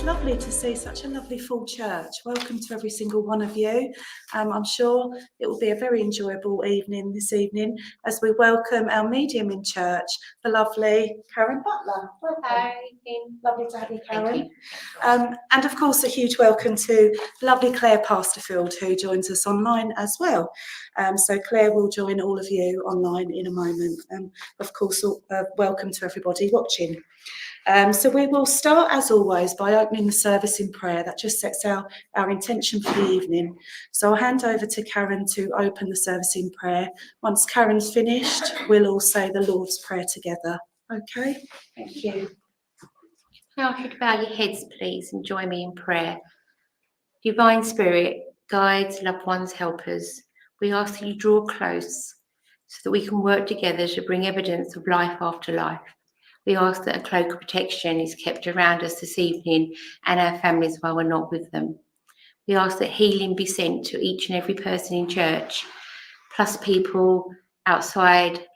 Lovely to see such a lovely full church. Welcome to every single one of you. I'm sure it will be a very enjoyable evening this evening as we welcome our medium in church, the lovely Karen Butler. Welcome. Hi. Lovely to have you, Karen. And of course, a huge welcome to lovely Claire Pasterfield, who joins us online as well. So Claire will join all of you online in a moment. Of course, welcome to everybody watching. So we will start, as always, by opening the service in prayer. That just sets our intention for the evening. So I'll hand over to Karen to open the service in prayer. Once Karen's finished, we'll all say the Lord's Prayer together. Okay? Thank you. Now, if you could bow your heads, please, and join me in prayer. Divine Spirit, guides, loved ones, helpers, we ask that you draw close so that we can work together to bring evidence of life after life. We ask that a cloak of protection is kept around us this evening and our families while we're not with them. We ask that healing be sent to each and every person in church, plus people outside,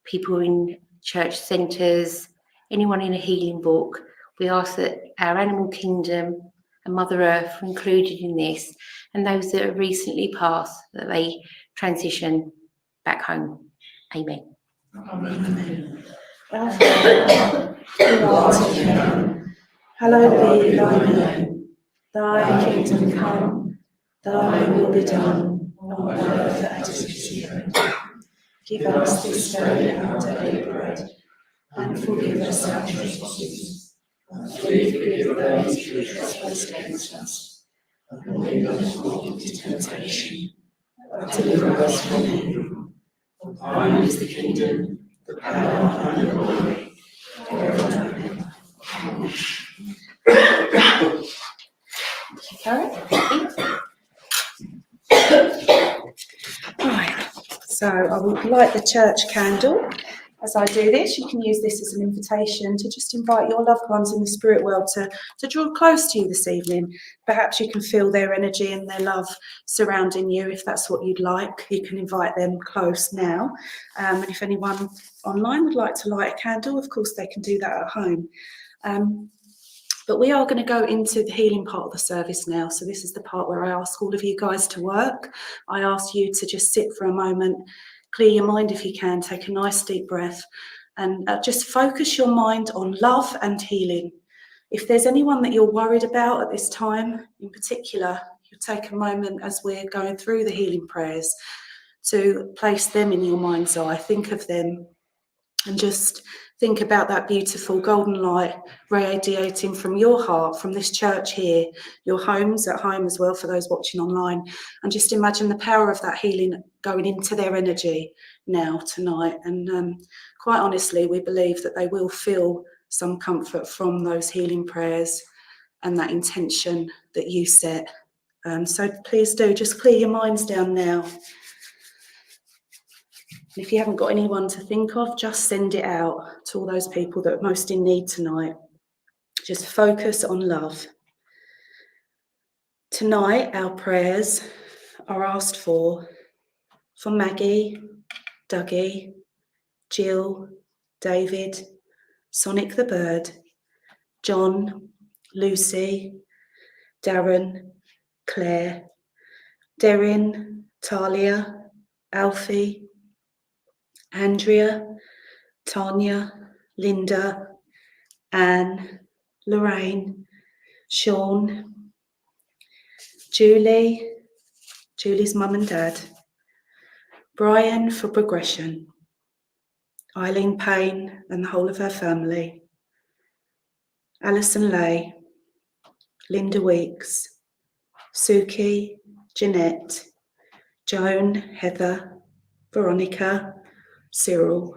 people in church centres, anyone in a healing book. We ask that our animal kingdom and Mother Earth are included in this, and those that have recently passed, that they transition back home. Amen. Amen. Our Father, who art in heaven, hallowed be thy name. Thy kingdom come, thy will be done, on earth as it is in heaven. Give us this day our daily bread, and forgive us our trespasses, as we forgive those who trespass against us. And lead us not into temptation, but deliver us from evil. For thine is the kingdom, the power, and the glory, forever and ever. Amen. Right, so I would light the church candle. As I do this, you can use this as an invitation to just invite your loved ones in the spirit world to draw close to you this evening. Perhaps you can feel their energy and their love surrounding you. If that's what you'd like, you can invite them close now. And if anyone online would like to light a candle, of course they can do that at home. But we are going to go into the healing part of the service now. So this is the part where I ask all of you guys to work. I ask you to just sit for a moment, clear your mind if you can, take a nice deep breath, and just focus your mind on love and healing. If there's anyone that you're worried about at this time in particular, you take a moment as we're going through the healing prayers to place them in your mind's eye. Think of them and just think about that beautiful golden light radiating from your heart, from this church here, your homes at home as well for those watching online, and just imagine the power of that healing going into their energy now, tonight. And quite honestly, we believe that they will feel some comfort from those healing prayers and that intention that you set. So please do, just clear your minds down now. If you haven't got anyone to think of, just send it out to all those people that are most in need tonight. Just focus on love. Tonight, our prayers are asked for Maggie, Dougie, Jill, David, Sonic the Bird, John, Lucy, Darren, Claire, Derrin, Talia, Alfie, Andrea, Tanya, Linda, Anne, Lorraine, Sean, Julie's mum and dad, Brian for progression, Eileen Payne and the whole of her family, Alison Lay, Linda Weeks, Suki, Jeanette, Joan, Heather, Veronica, Cyril,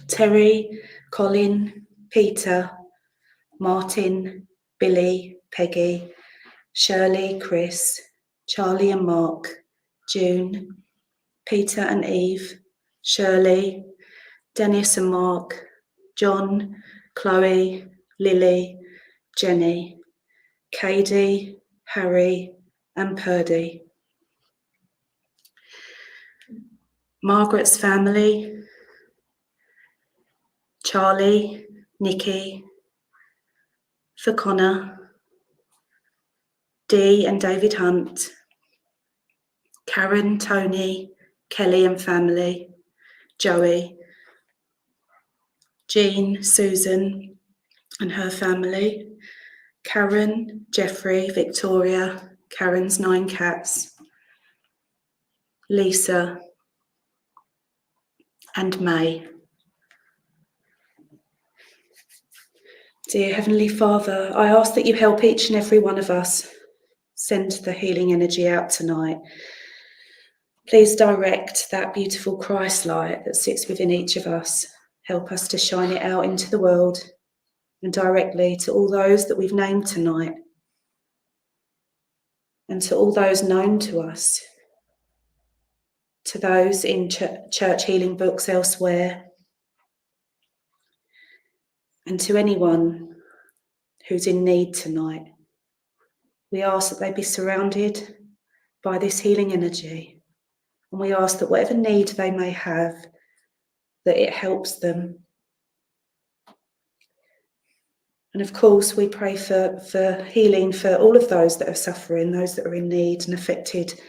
Terry, Colin, Peter, Martin, Billy, Peggy, Shirley, Chris, Charlie and Mark, June, Peter and Eve, Shirley, Dennis and Mark, John, Chloe, Lily, Jenny, Katie, Harry and Purdy. Margaret's family, Charlie, Nikki, for Connor, Dee and David Hunt, Karen, Tony, Kelly and family, Joey, Jean, Susan and her family, Karen, Jeffrey, Victoria, Karen's 9 cats, Lisa and May. Dear Heavenly Father, I ask that you help each and every one of us send the healing energy out tonight. Please direct that beautiful Christ light that sits within each of us. Help us to shine it out into the world and directly to all those that we've named tonight and to all those known to us, to those in church healing books elsewhere, and to anyone who's in need tonight. We ask that they be surrounded by this healing energy, and we ask that whatever need they may have, that it helps them. And of course, we pray for healing for all of those that are suffering, those that are in need and affected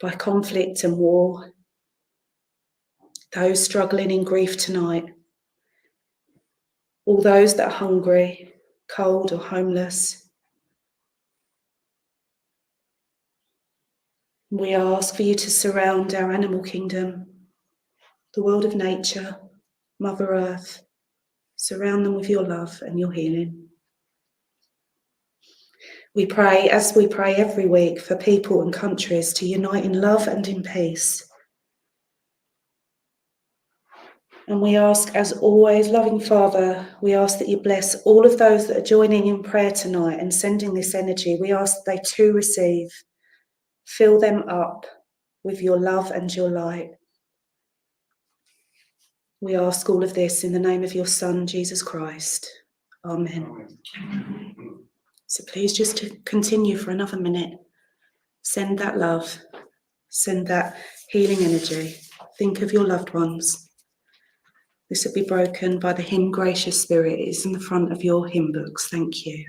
by conflict and war, those struggling in grief tonight, all those that are hungry, cold or homeless. We ask for you to surround our animal kingdom, the world of nature, Mother Earth. Surround them with your love and your healing. We pray, as we pray every week, for people and countries to unite in love and in peace. And we ask, as always, loving Father, we ask that you bless all of those that are joining in prayer tonight and sending this energy. We ask that they too receive. Fill them up with your love and your light. We ask all of this in the name of your Son, Jesus Christ. Amen. So please just to continue for another minute. Send that love. Send that healing energy. Think of your loved ones. This will be broken by the hymn Gracious Spirit. It is in the front of your hymn books. Thank you.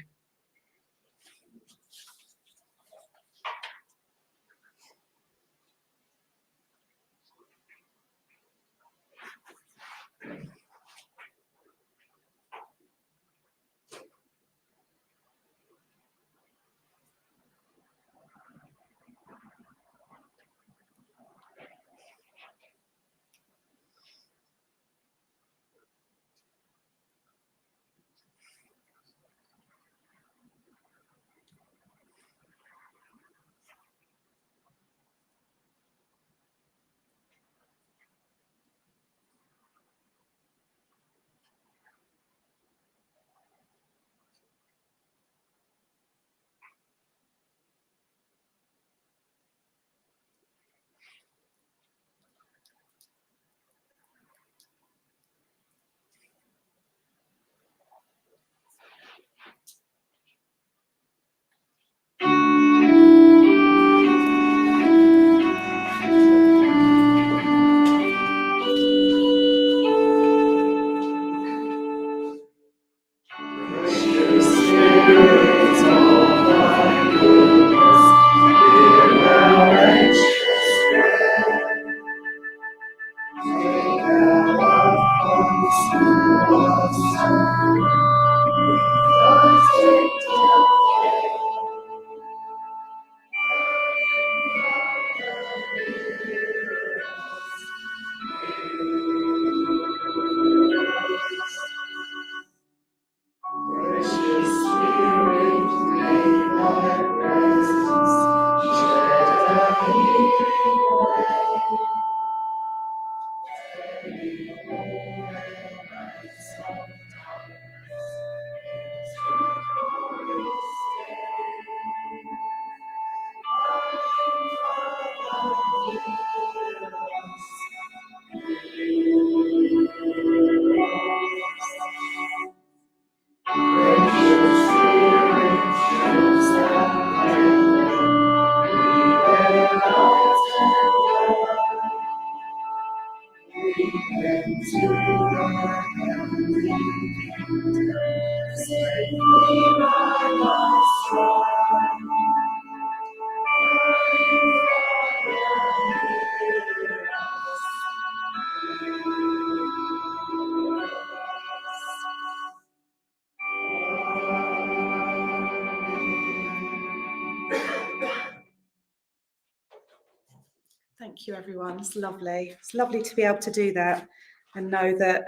Thank you, everyone. It's lovely. It's lovely to be able to do that and know that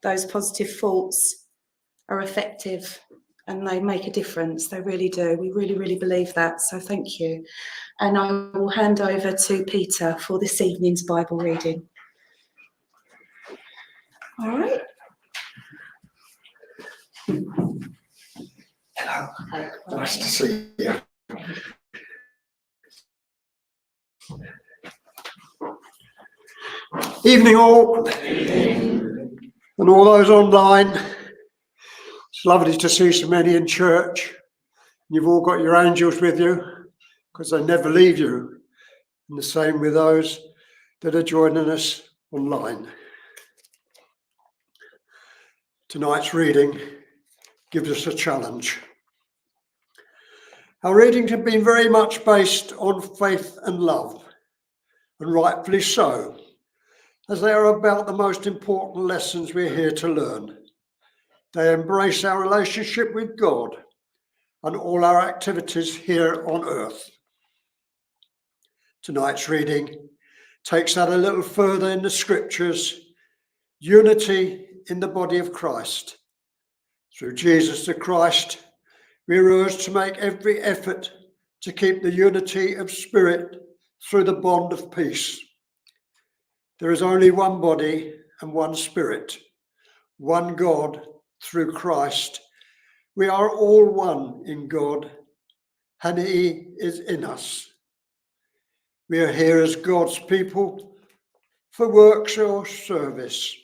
those positive thoughts are effective and they make a difference. They really do. We really, really believe that. So thank you. And I will hand over to Peter for this evening's Bible reading. All right. Hello. Nice to see you. Evening all, and all those online. It's lovely to see so many in church. You've all got your angels with you because they never leave you. And the same with those that are joining us online. Tonight's reading gives us a challenge. Our readings have been very much based on faith and love. and rightfully so, as they are about the most important lessons we're here to learn. They embrace our relationship with God and all our activities here on earth. Tonight's reading takes that a little further in the scriptures, unity in the body of Christ. Through Jesus the Christ, we are urged to make every effort to keep the unity of spirit through the bond of peace. There is only one body and one spirit, one God through Christ. We are all one in God, and He is in us. We are here as God's people for works or service.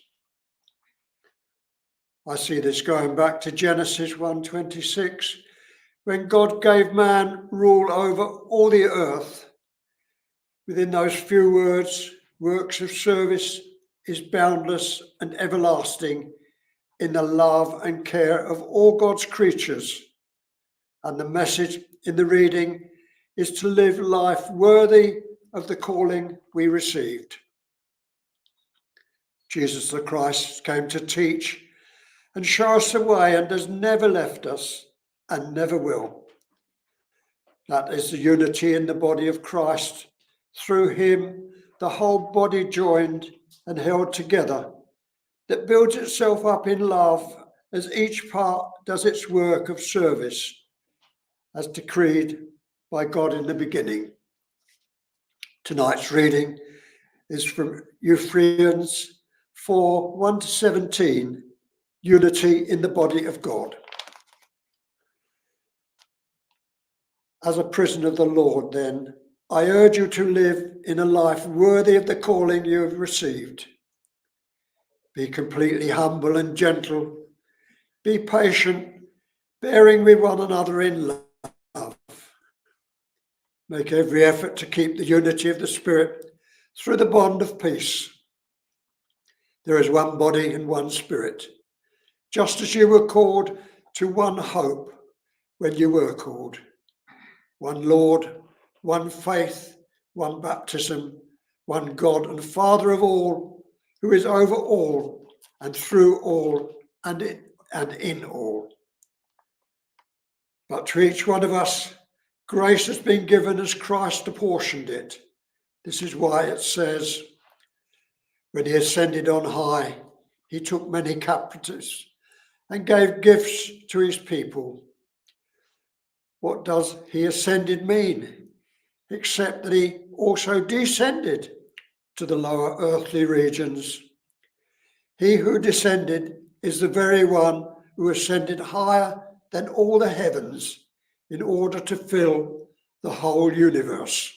I see this going back to Genesis 1:26, when God gave man rule over all the earth. Within those few words, works of service is boundless and everlasting in the love and care of all God's creatures. And the message in the reading is to live life worthy of the calling we received. Jesus the Christ came to teach and show us the way, and has never left us and never will. That is the unity in the body of Christ. Through him, the whole body joined and held together, that builds itself up in love as each part does its work of service, as decreed by God in the beginning. Tonight's reading is from Ephesians 4:1-17, unity in the body of God. As a prisoner of the Lord, then, I urge you to live in a life worthy of the calling you have received. Be completely humble and gentle. Be patient, bearing with one another in love. Make every effort to keep the unity of the Spirit through the bond of peace. There is one body and one Spirit, just as you were called to one hope when you were called. One Lord, one faith, one baptism, one God and Father of all, who is over all and through all and in all. But to each one of us, grace has been given as Christ apportioned it. This is why it says, when he ascended on high, he took many captives and gave gifts to his people. What does he ascended mean, except that he also descended to the lower earthly regions? He who descended is the very one who ascended higher than all the heavens in order to fill the whole universe.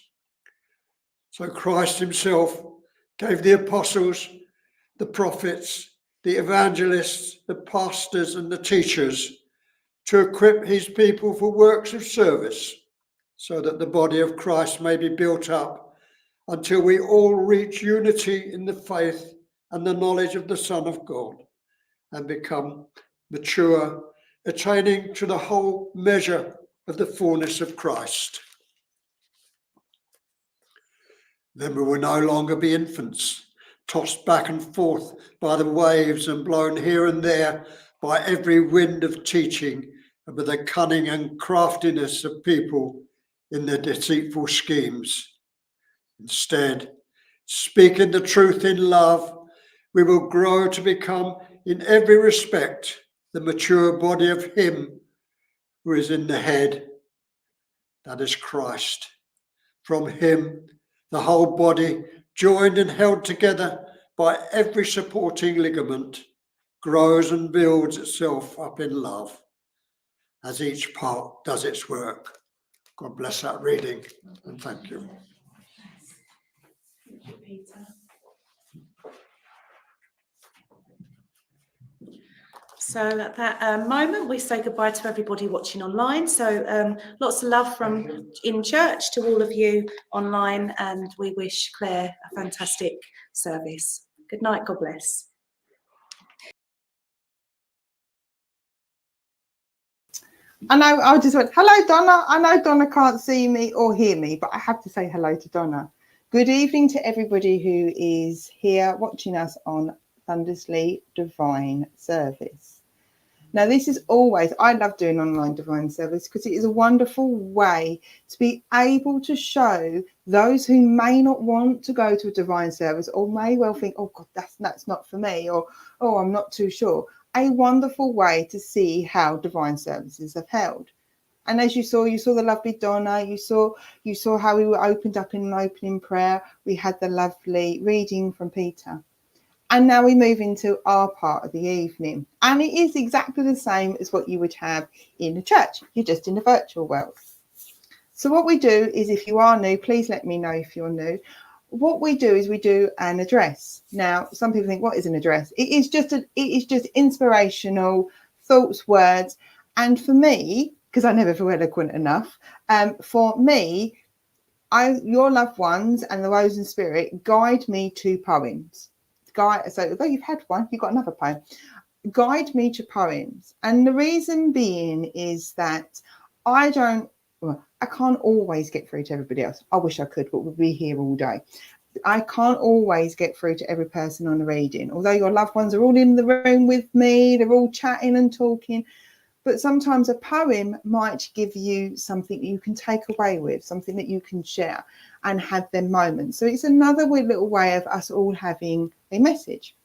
So Christ himself gave the apostles, the prophets, the evangelists, the pastors, and the teachers to equip his people for works of service, so that the body of Christ may be built up until we all reach unity in the faith and the knowledge of the Son of God, and become mature, attaining to the whole measure of the fullness of Christ. Then we will no longer be infants, tossed back and forth by the waves and blown here and there by every wind of teaching, and by the cunning and craftiness of people in their deceitful schemes. Instead, speaking the truth in love, we will grow to become, in every respect, the mature body of him who is in the head, that is Christ. From him, the whole body, joined and held together by every supporting ligament, grows and builds itself up in love, as each part does its work. God bless that reading, and thank you. Thank you, Peter. So at that moment, we say goodbye to everybody watching online. So lots of love from in church to all of you online, and we wish Claire a fantastic service. Good night, God bless. I know, I just went, hello, Donna. I know Donna can't see me or hear me, but I have to say hello to Donna. Good evening to everybody who is here watching us on Thundersly Divine Service. Now, this is always, I love doing online divine service because it is a wonderful way to be able to show those who may not want to go to a divine service or may well think, oh God, that's not for me, or oh, I'm not too sure. A wonderful way to see how divine services have held. And as you saw the lovely Donna, you saw how we were opened up in an opening prayer. We had the lovely reading from Peter. And now we move into our part of the evening. And it is exactly the same as what you would have in a church. You're just in the virtual world. So what we do is, if you are new, please let me know if you're new. What we do is we do an address. Now, some people think, what is an address? It is just inspirational thoughts, words. And for me, because I never feel eloquent enough, for me, your loved ones and the rose in spirit guide me to poems. So although you've had one, you've got another poem. Guide me to poems. And the reason being is that I can't always get through to everybody else. I wish I could, but we'll be here all day. I can't always get through to every person on the reading. Although your loved ones are all in the room with me, they're all chatting and talking. But sometimes a poem might give you something that you can take away with, something that you can share and have them moments. So it's another little way of us all having a message.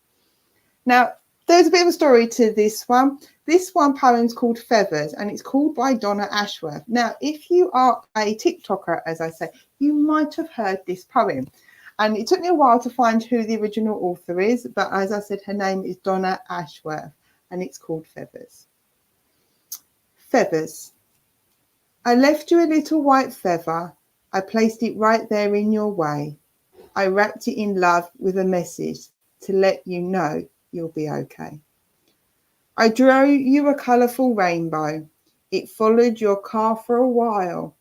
Now, there's a bit of a story to this one. This one poem's called Feathers, and it's called by Donna Ashworth. Now, if you are a TikToker, as I say, you might have heard this poem. And it took me a while to find who the original author is, but as I said, her name is Donna Ashworth, and it's called Feathers. Feathers. I left you a little white feather. I placed it right there in your way. I wrapped it in love with a message to let you know you'll be okay. I drew you a colourful rainbow. It followed your car for a while.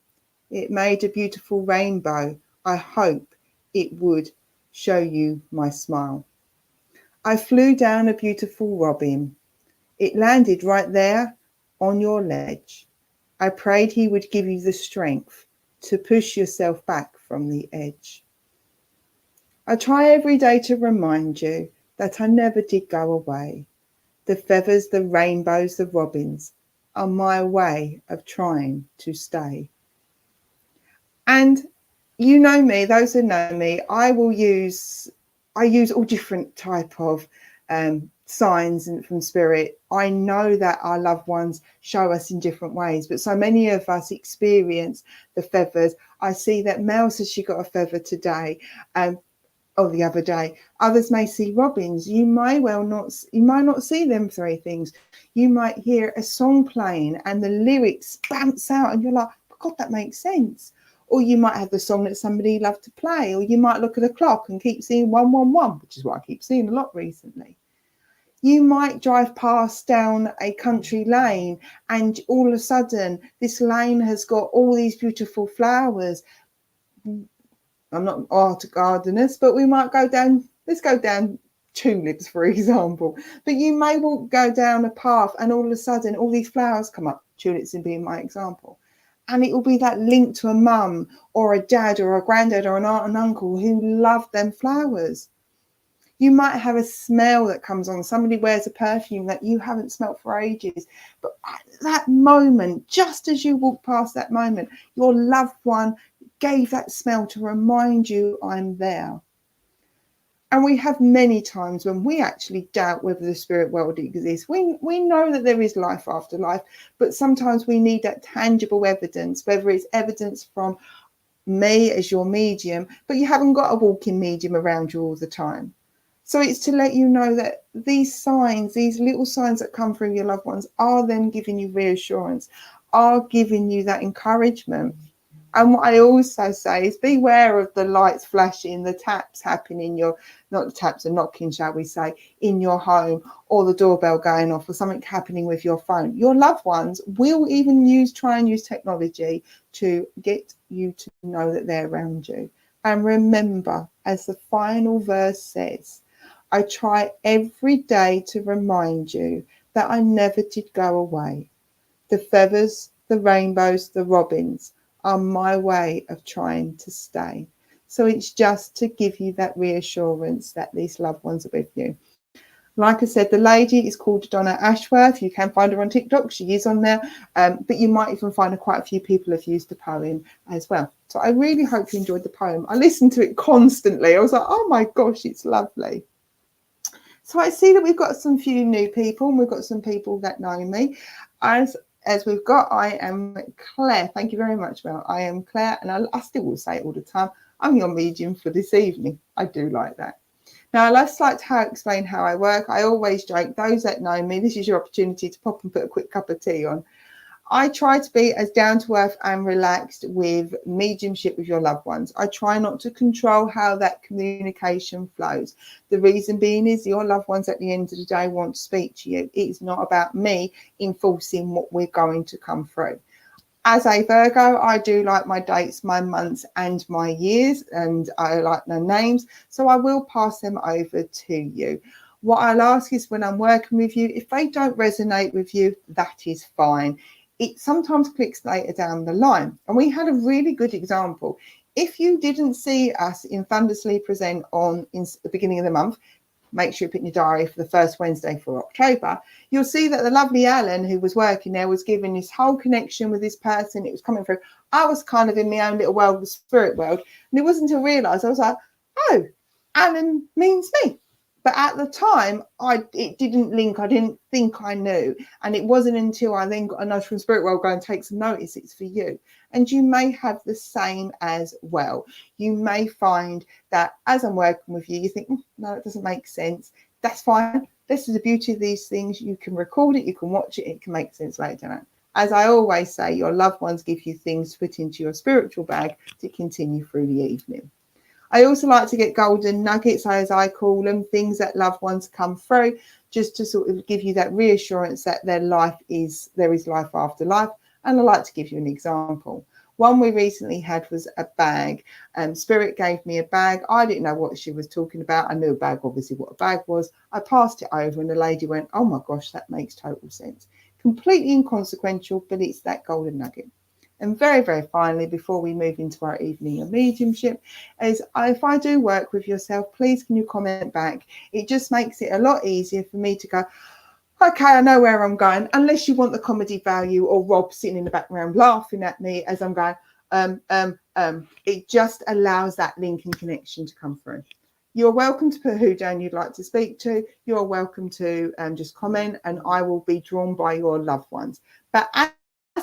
It made a beautiful rainbow. I hope it would show you my smile. I flew down a beautiful robin. It landed right there on your ledge. I prayed he would give you the strength to push yourself back from the edge. I try every day to remind you that I never did go away. The feathers, the rainbows, the robins are my way of trying to stay. And you know me, those who know me, I use all different type of signs and from spirit. I know that our loved ones show us in different ways, but so many of us experience the feathers. I see that Mel says she got a feather today, or the other day. Others may see robins. You might not see them three things. You might hear a song playing and the lyrics bounce out and you're like, God, that makes sense. Or you might have the song that somebody loved to play, or you might look at a clock and keep seeing 111, which is what I keep seeing a lot recently. You might drive past down a country lane and all of a sudden this lane has got all these beautiful flowers. I'm not an art gardenist, but we might go down, let's go down tulips, for example. But you may go down a path and all of a sudden all these flowers come up, tulips being my example. And it will be that link to a mum or a dad or a granddad or an aunt and uncle who love them flowers. You might have a smell that comes on. Somebody wears a perfume that you haven't smelt for ages. But at that moment, just as you walk past that moment, your loved one gave that smell to remind you I'm there. And we have many times when we actually doubt whether the spirit world exists. We know that there is life after life, but sometimes we need that tangible evidence, whether it's evidence from me as your medium, but you haven't got a walking medium around you all the time. So it's to let you know that these signs, these little signs that come from your loved ones are then giving you reassurance, are giving you that encouragement. And what I also say is beware of the lights flashing, the taps happening, not the taps, and knocking, shall we say, in your home, or the doorbell going off, or something happening with your phone. Your loved ones will even try and use technology to get you to know that they're around you. And remember, as the final verse says, I try every day to remind you that I never did go away. The feathers, the rainbows, the robins are my way of trying to stay. So it's just to give you that reassurance that these loved ones are with you. Like I said, the lady is called Donna Ashworth. You can find her on TikTok. She is on there. But you might even find quite a few people have used the poem as well. So I really hope you enjoyed the poem. I listened to it constantly. I was like, oh my gosh, it's lovely. So I see that we've got some few new people, and we've got some people that know me. As we've got, I am Claire. Thank you very much, Mel. I am Claire, and I still will say it all the time. I'm your medium for this evening. I do like that. Now, let's like to explain how I work. I always joke, those that know me, this is your opportunity to pop and put a quick cup of tea on. I try to be as down to earth and relaxed with mediumship with your loved ones. I try not to control how that communication flows. The reason being is your loved ones at the end of the day want to speak to you. It's not about me enforcing what we're going to come through. As a Virgo, I do like my dates, my months and my years, and I like their names. So I will pass them over to you. What I'll ask is when I'm working with you, if they don't resonate with you, that is fine. It sometimes clicks later down the line. And we had a really good example. If you didn't see us in Thundersleep Present in the beginning of the month, make sure you put in your diary for the first Wednesday for October, you'll see that the lovely Alan who was working there was giving this whole connection with this person. It was coming through. I was kind of in my own little world, the spirit world. And it wasn't until I realised, I was like, oh, Alan means me. But at the time, it didn't link. I didn't think I knew. And it wasn't until I then got a nudge from Spirit World, go and take some notice, it's for you. And you may have the same as well. You may find that as I'm working with you, you think, no, it doesn't make sense. That's fine. This is the beauty of these things. You can record it, you can watch it, it can make sense later on. As I always say, your loved ones give you things to put into your spiritual bag to continue through the evening. I also like to get golden nuggets, as I call them, things that loved ones come through, just to sort of give you that reassurance that there is life after life. And I like to give you an example. One we recently had was a bag. Spirit gave me a bag. I didn't know what she was talking about. I knew a bag, obviously what a bag was. I passed it over and the lady went, oh my gosh, that makes total sense. Completely inconsequential, but it's that golden nugget. And very, very finally, before we move into our evening of mediumship, is if I do work with yourself, please can you comment back? It just makes it a lot easier for me to go, okay, I know where I'm going, unless you want the comedy value or Rob sitting in the background laughing at me as I'm going, it just allows that link and connection to come through. You're welcome to put who down you'd like to speak to. You're welcome to just comment and I will be drawn by your loved ones. But as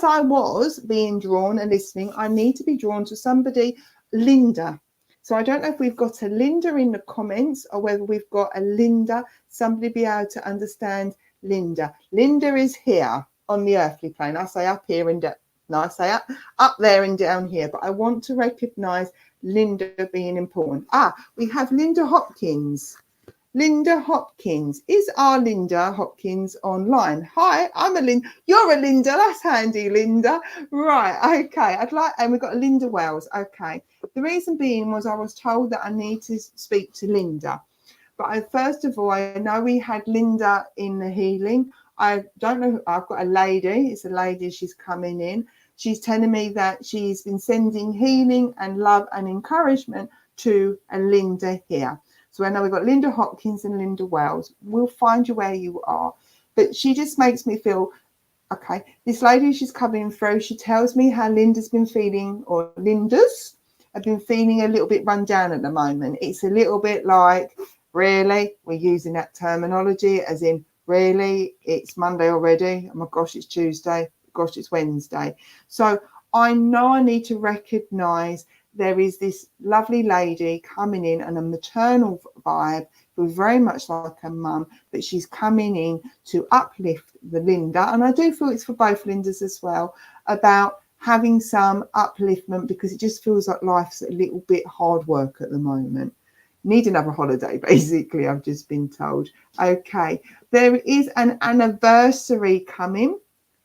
I was being drawn and listening, I need to be drawn to somebody, Linda. So I don't know if we've got a Linda in the comments or whether we've got a Linda, somebody be able to understand Linda. Linda is here on the earthly plane. I say up here and down. No, I say up there and down here. But I want to recognise Linda being important. We have Linda Hopkins. Linda Hopkins. Is our Linda Hopkins online? Hi, I'm a Linda. You're a Linda. That's handy, Linda. Right, okay. And we've got a Linda Wells. Okay. The reason being was I was told that I need to speak to Linda. But first of all, I know we had Linda in the healing. I don't know. I've got a lady. It's a lady. She's coming in. She's telling me that she's been sending healing and love and encouragement to a Linda here. So I know we've got Linda Hopkins and Linda Wells. We'll find you where you are. But she just makes me feel, okay, this lady, she's coming through. She tells me how Linda's been feeling, or Linda's have been feeling a little bit run down at the moment. It's a little bit like, really? We're using that terminology as in, really? It's Monday already? Oh my gosh, it's Tuesday. Gosh, it's Wednesday. So I know I need to recognise there is this lovely lady coming in and a maternal vibe who's very much like a mum, but she's coming in to uplift the Linda. And I do feel it's for both Lindas as well, about having some upliftment, because it just feels like life's a little bit hard work at the moment. Need another holiday, basically, I've just been told. Okay, there is an anniversary coming.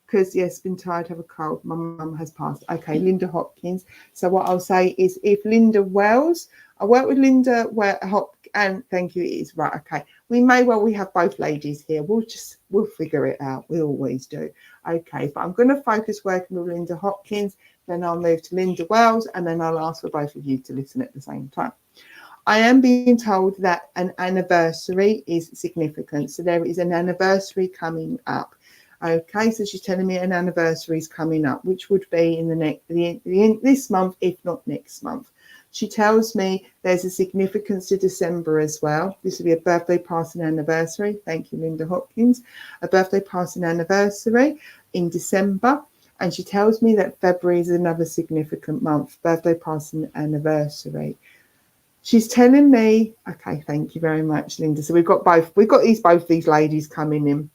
Because, yes, been tired, have a cold. My mum has passed. Okay, Linda Hopkins. So what I'll say is if Linda Wells, I work with Linda and thank you, it is right. Okay, we have both ladies here. We'll figure it out. We always do. Okay, but I'm going to focus working with Linda Hopkins, then I'll move to Linda Wells, and then I'll ask for both of you to listen at the same time. I am being told that an anniversary is significant. So there is an anniversary coming up. Okay, so she's telling me an anniversary is coming up, which would be in this month, if not next month. She tells me there's a significance to December as well. This will be a birthday passing anniversary. Thank you, Linda Hopkins. A birthday passing anniversary in December. And she tells me that February is another significant month, birthday passing anniversary. She's telling me, okay, thank you very much, Linda. So we've got both these ladies coming in.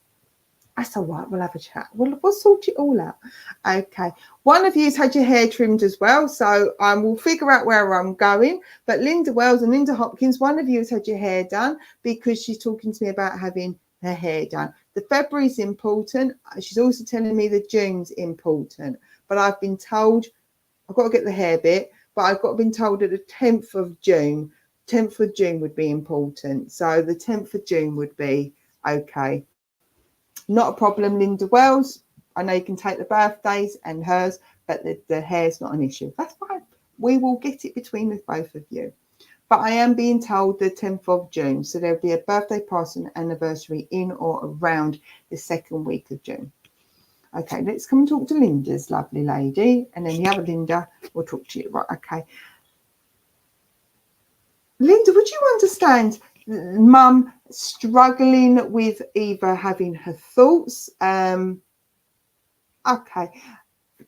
That's all right, we'll have a chat. We'll sort it all out. Okay. One of you's had your hair trimmed as well, so we'll figure out where I'm going. But Linda Wells and Linda Hopkins, one of you has had your hair done because she's talking to me about having her hair done. The February's important. She's also telling me the June's important. But I've been told, I've got to get the hair bit, but I've been told that the 10th of June would be important. So the 10th of June would be okay. Not a problem, Linda Wells. I know you can take the birthdays and hers, but the hair's not an issue. That's fine. We will get it between the both of you. But I am being told the 10th of June. So there'll be a birthday passing anniversary in or around the second week of June. Okay, let's come and talk to Linda's lovely lady. And then the other Linda will talk to you. Right, okay. Linda, would you understand Mum struggling with either having her thoughts? Okay,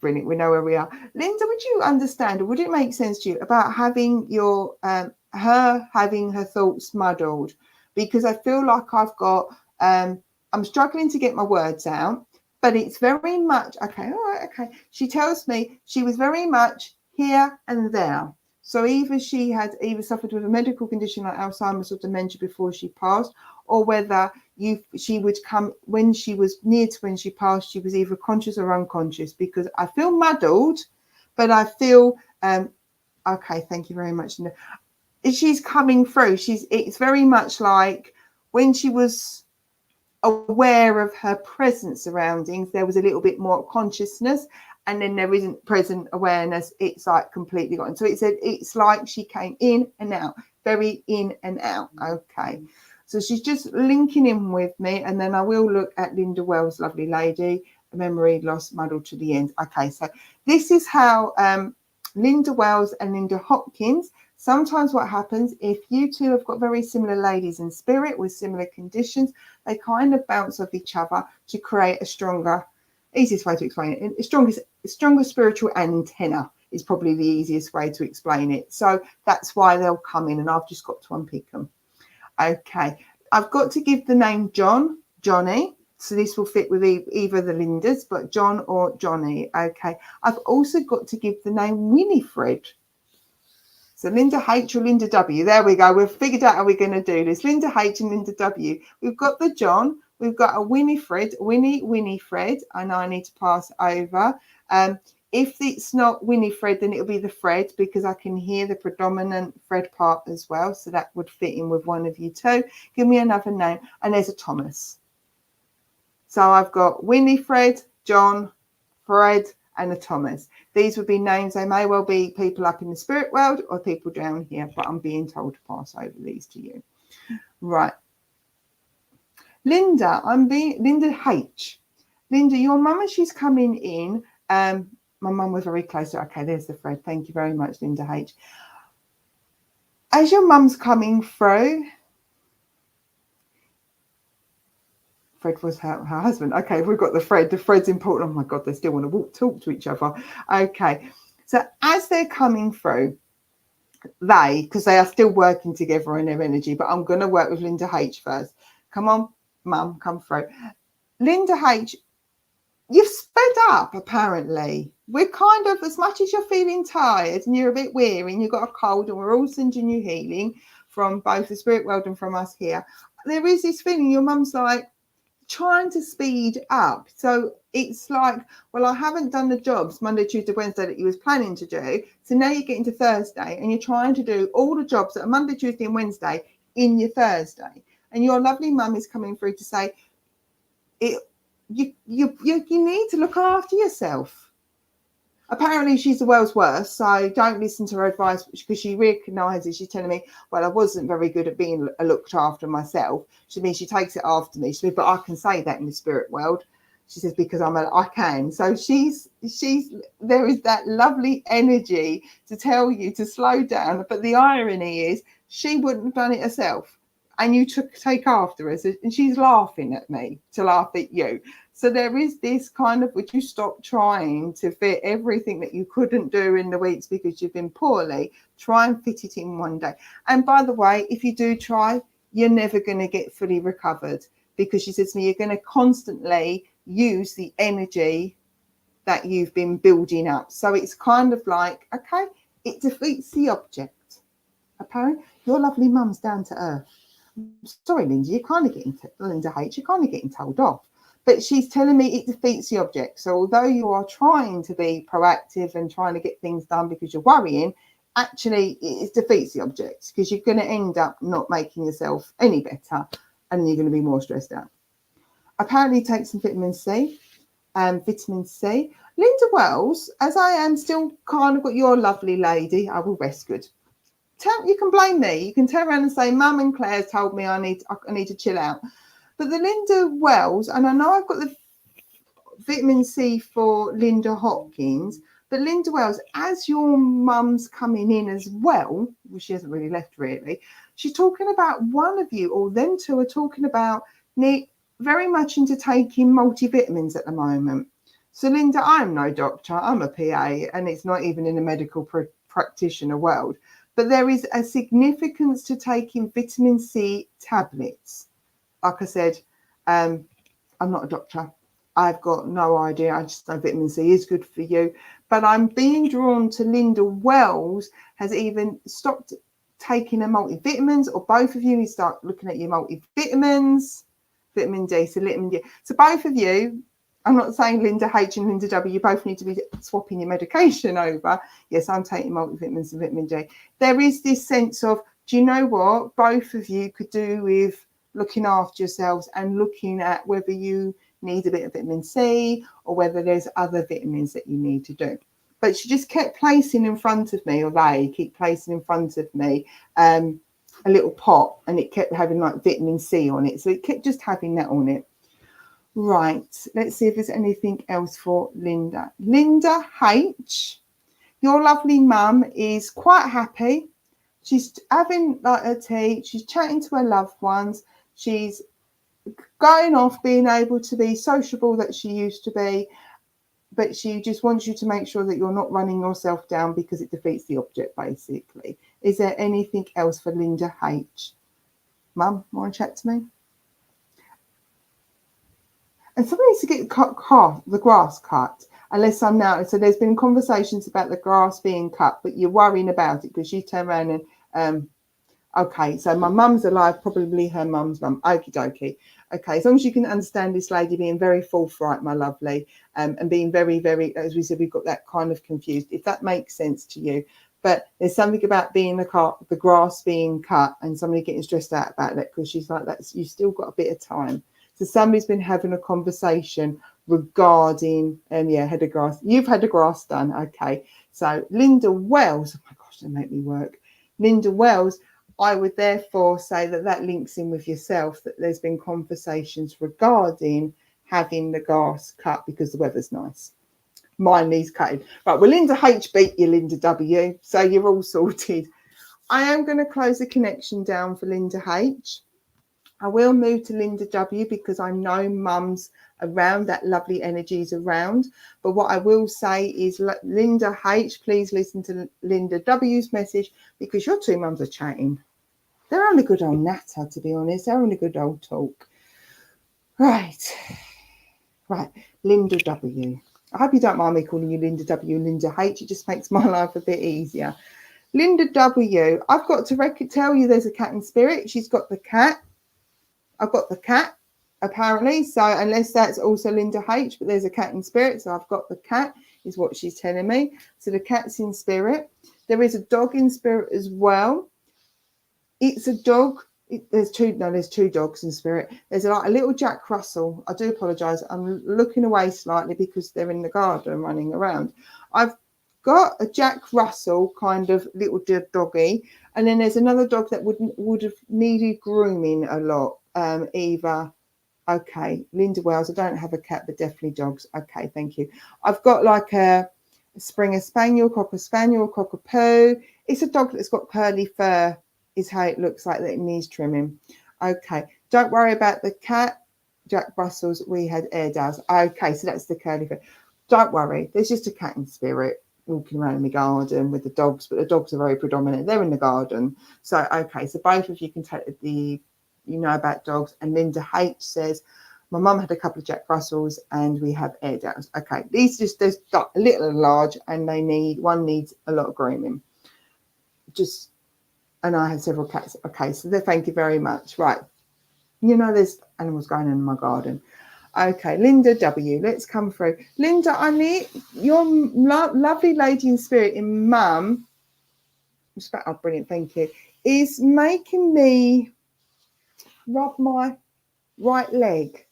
brilliant. We know where we are. Linda, would you understand, or would it make sense to you about having your her having her thoughts muddled? Because I feel like I've got I'm struggling to get my words out, but it's very much okay. All right, okay. She tells me she was very much here and there. So either she had suffered with a medical condition like Alzheimer's or dementia before she passed, or whether she would come when she was near to when she passed, she was either conscious or unconscious, because I feel muddled, but I feel okay, thank you very much. She's coming through. It's very much like when she was aware of her present surroundings, there was a little bit more consciousness. And then there isn't present awareness. It's like completely gone. So it's like she came in and out, very in and out. Okay. So she's just linking in with me. And then I will look at Linda Wells, lovely lady, memory loss muddled to the end. Okay. So this is how Linda Wells and Linda Hopkins, sometimes what happens if you two have got very similar ladies in spirit with similar conditions, they kind of bounce off each other to create a stronger, easiest way to explain it, a stronger spiritual antenna is probably the easiest way to explain it. So that's why they'll come in, and I've just got to unpick them. Okay, I've got to give the name Johnny. So this will fit with either the Lindas, but John or Johnny. Okay, I've also got to give the name Winifred. So Linda H or Linda W. There we go. We've figured out how we're going to do this. Linda H and Linda W. We've got the John. We've got a Winifred, Winifred, and I need to pass over. If it's not Winifred, then it'll be the Fred, because I can hear the predominant Fred part as well. So that would fit in with one of you too. Give me another name. And there's a Thomas. So I've got Winifred, John, Fred, and a Thomas. These would be names. They may well be people up in the spirit world or people down here, but I'm being told to pass over these to you. Right. Linda, Linda H. Linda, your mum, as she's coming in, my mum was very close. Okay, there's the Fred. Thank you very much, Linda H. As your mum's coming through, Fred was her husband. Okay, we've got the Fred. The Fred's important. Oh my God, they still want to talk to each other. Okay, so as they're coming through, because they are still working together in their energy, but I'm going to work with Linda H first. Come on, Mum, come through. Linda H, you've sped up, apparently. We're kind of, as much as you're feeling tired and you're a bit weary and you've got a cold, and we're all sending you healing from both the spirit world and from us here, there is this feeling your mum's like trying to speed up. So it's like, well, I haven't done the jobs Monday, Tuesday, Wednesday that you was planning to do. So now you're getting to Thursday and you're trying to do all the jobs that are Monday, Tuesday and Wednesday in your Thursday. And your lovely mum is coming through to say, you need to look after yourself. Apparently she's the world's worst, so don't listen to her advice because she recognises, she's telling me, well, I wasn't very good at being looked after myself. She means she takes it after me. She says, but I can say that in the spirit world. She says, because I can. So she's there is that lovely energy to tell you to slow down. But the irony is she wouldn't have done it herself. And you take after her. And she's laughing at me to laugh at you. So there is this kind of, would you stop trying to fit everything that you couldn't do in the weeks because you've been poorly? Try and fit it in one day. And by the way, if you do try, you're never going to get fully recovered, because she says to me, you're going to constantly use the energy that you've been building up. So it's kind of like, okay, it defeats the object. Apparently, your lovely mum's down to earth. Sorry, Linda, you're kind of getting, Linda H, you're kind of getting told off. But she's telling me it defeats the object. So although you are trying to be proactive and trying to get things done because you're worrying, actually it defeats the object, because you're going to end up not making yourself any better and you're going to be more stressed out. Apparently take some vitamin C. Linda Wells, as I am still kind of got your lovely lady, I will rest good. You can blame me. You can turn around and say, Mum and Claire's told me I need to chill out. But the Linda Wells, and I know I've got the vitamin C for Linda Hopkins, but Linda Wells, as your mum's coming in as well, she hasn't really left really, she's talking about one of you, or them two are talking about very much into taking multivitamins at the moment. So Linda, I'm no doctor, I'm a PA, and it's not even in the medical practitioner world, but there is a significance to taking vitamin C tablets. Like I said, I'm not a doctor. I've got no idea. I just know vitamin C is good for you. But I'm being drawn to Linda Wells has even stopped taking her multivitamins, or both of you need to start looking at your multivitamins, vitamin D, so vitamin D. So both of you, I'm not saying Linda H and Linda W, you both need to be swapping your medication over. Yes, I'm taking multivitamins and vitamin D. There is this sense of, do you know what? Both of you could do with looking after yourselves and looking at whether you need a bit of vitamin C or whether there's other vitamins that you need to do. But she just kept placing in front of me, or they keep placing in front of me, a little pot, and it kept having like vitamin C on it. So it kept just having that on it. Right, let's see if there's anything else for Linda. Linda H, your lovely mum is quite happy. She's having like her tea, she's chatting to her loved ones. She's going off, being able to be sociable that she used to be, but she just wants you to make sure that you're not running yourself down because it defeats the object, basically. Is there anything else for Linda H? Mum, want to chat to me? And somebody needs to get the grass cut, unless I'm now. So there's been conversations about the grass being cut, but you're worrying about it because you turn around and okay, so my mum's alive, probably her mum's mum. Okie dokie. Okay, as long as you can understand this lady being very forthright, my lovely, and being very, very, as we said, we've got that kind of confused, if that makes sense to you. But there's something about being the grass being cut and somebody getting stressed out about that, because she's like, you've still got a bit of time. So somebody's been having a conversation regarding, had the grass. You've had the grass done. Okay. So Linda Wells, oh my gosh, they make me work. Linda Wells, I would therefore say that links in with yourself, that there's been conversations regarding having the grass cut because the weather's nice. Mine needs cutting. Right, well, Linda H beat you, Linda W, so you're all sorted. I am going to close the connection down for Linda H. I will move to Linda W because I know mum's around, that lovely energy is around. But what I will say is, Linda H, please listen to Linda W's message, because your two mums are chatting. They're on a good old natter, to be honest. They're on a good old talk. Right, Linda W. I hope you don't mind me calling you Linda W and Linda H. It just makes my life a bit easier. Linda W, I've got to tell you there's a cat in spirit. She's got the cat. I've got the cat. apparently. So unless that's also Linda H, but there's a cat in spirit. So I've got the cat is what she's telling me. So the cat's in spirit. There is a dog in spirit as well. It's a dog. There's two dogs in spirit. There's like a little Jack Russell. I do apologise. I'm looking away slightly because they're in the garden running around. I've got a Jack Russell kind of little doggy, and then there's another dog that would have needed grooming a lot. Eva. Okay, Linda Wells. I don't have a cat, but definitely dogs. Okay, thank you. I've got like a Springer Spaniel, Cocker Spaniel, Cockapoo. It's a dog that's got curly fur, is how it looks like, that it needs trimming. Okay, don't worry about the cat. Jack Russell's, we had Airedales. Okay, so that's the curly fur. Don't worry, there's just a cat in spirit walking around in the garden with the dogs, but the dogs are very predominant. They're in the garden. So, okay, so both of you can take you know about dogs. And Linda H says, my mum had a couple of Jack Russells and we have Airedales. Okay, these just, there's a little and large, and one needs a lot of grooming. And I have several cats. Okay, so thank you very much. Right, you know there's animals going on in my garden. Okay, Linda W, let's come through. Linda, I need your lovely lady in spirit in mum. Oh, brilliant, thank you. Is making me rub my right leg.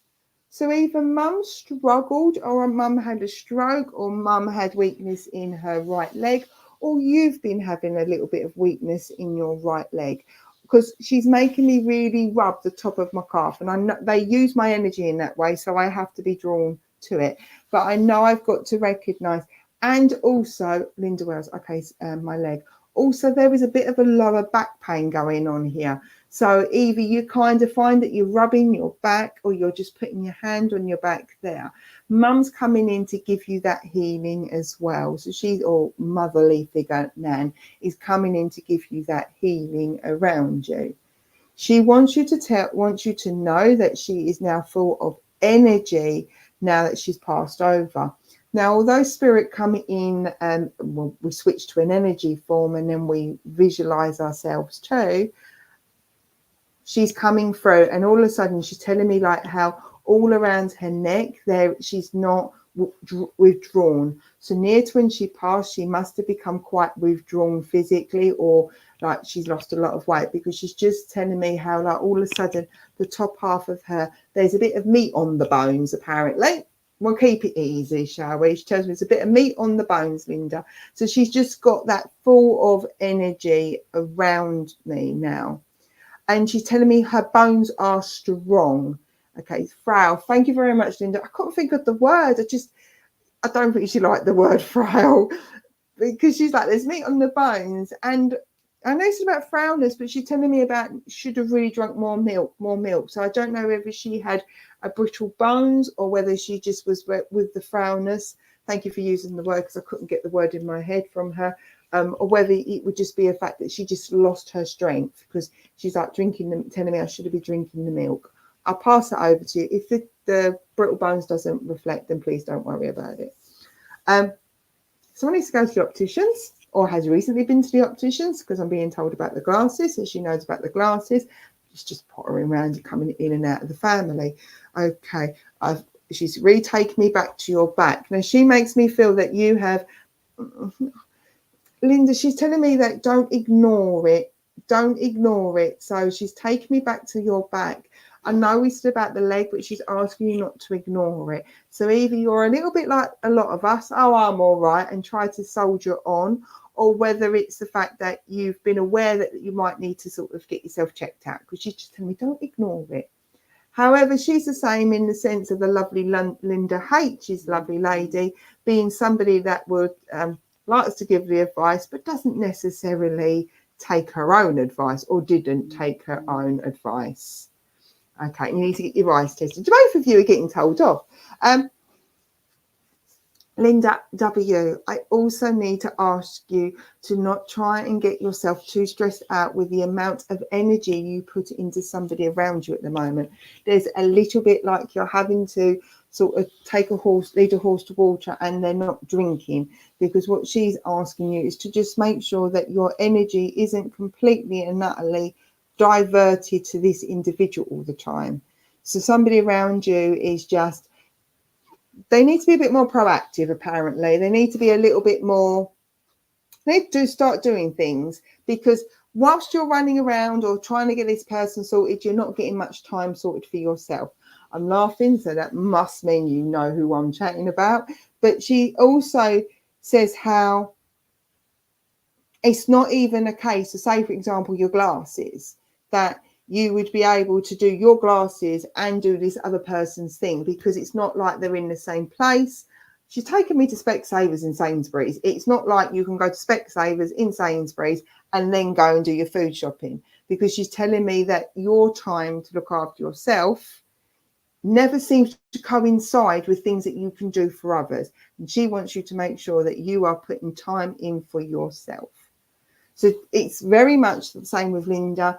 So either mum struggled, or mum had a stroke, or mum had weakness in her right leg, or you've been having a little bit of weakness in your right leg, because she's making me really rub the top of my calf, and I know they use my energy in that way, so I have to be drawn to it. But I know I've got to recognise, and also Linda Wells, okay, my leg. Also, there is a bit of a lower back pain going on here. So either you kind of find that you're rubbing your back, or you're just putting your hand on your back there. Mum's coming in to give you that healing as well. So or motherly figure, Nan, is coming in to give you that healing around you. She wants you to know that she is now full of energy now that she's passed over. Now, although spirit come in, we switch to an energy form, and then we visualize ourselves too. She's coming through, and all of a sudden she's telling me like how all around her neck there, she's not withdrawn. So near to when she passed, she must have become quite withdrawn physically, or like she's lost a lot of weight, because she's just telling me how like all of a sudden the top half of her, there's a bit of meat on the bones apparently. We'll keep it easy, shall we? She tells me it's a bit of meat on the bones, Linda. So she's just got that full of energy around me now. And she's telling me her bones are strong. Okay, frail. Thank you very much, Linda. I can't think of the word. I don't think she liked the word frail, because she's like, there's meat on the bones. And I know it's about frailness, but she's telling me about should have really drunk more milk. So I don't know whether she had a brittle bones, or whether she just was with the frailness. Thank you for using the word, because I couldn't get the word in my head from her. Or whether it would just be a fact that she just lost her strength, because she's like telling me I should have been drinking the milk. I'll pass it over to you. If the brittle bones doesn't reflect, then please don't worry about it. Someone needs to go to the opticians, or has recently been to the opticians, because I'm being told about the glasses, and she knows about the glasses. She's just pottering around and coming in and out of the family. Okay, she's retaken me back to your back. Now she makes me feel that you have... Linda, she's telling me that don't ignore it. Don't ignore it. So she's taking me back to your back. I know we said about the leg, but she's asking you not to ignore it. So either you're a little bit like a lot of us, oh, I'm all right, and try to soldier on, or whether it's the fact that you've been aware that you might need to sort of get yourself checked out, because she's just telling me don't ignore it. However, she's the same in the sense of the lovely Linda H, she's a lovely lady, being somebody that would... likes to give the advice, but doesn't necessarily take her own advice, or didn't take her own advice. Okay, you need to get your eyes tested. Both of you are getting told off. Linda W, I also need to ask you to not try and get yourself too stressed out with the amount of energy you put into somebody around you at the moment. There's a little bit like you're having to sort of lead a horse to water, and they're not drinking, because what she's asking you is to just make sure that your energy isn't completely and utterly diverted to this individual all the time. So somebody around you is just, they need to be a bit more proactive, apparently. They need to be a little bit more, they need to start doing things, because whilst you're running around or trying to get this person sorted, you're not getting much time sorted for yourself. I'm laughing, so that must mean you know who I'm chatting about. But she also says how it's not even a case of, say, for example, your glasses, that you would be able to do your glasses and do this other person's thing, because it's not like they're in the same place. She's taken me to Specsavers in Sainsbury's. It's not like you can go to Specsavers in Sainsbury's and then go and do your food shopping, because she's telling me that your time to look after yourself never seems to coincide with things that you can do for others. And she wants you to make sure that you are putting time in for yourself. So it's very much the same with Linda,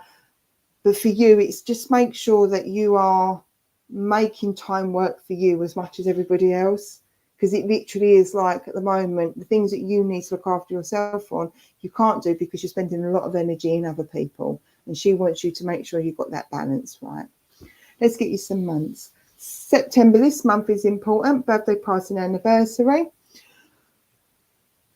but for you, it's just make sure that you are making time work for you as much as everybody else, because it literally is like, at the moment, the things that you need to look after yourself on, you can't do because you're spending a lot of energy in other people, and she wants you to make sure you've got that balance right. Let's get you some months. September, this month is important, birthday, party and anniversary.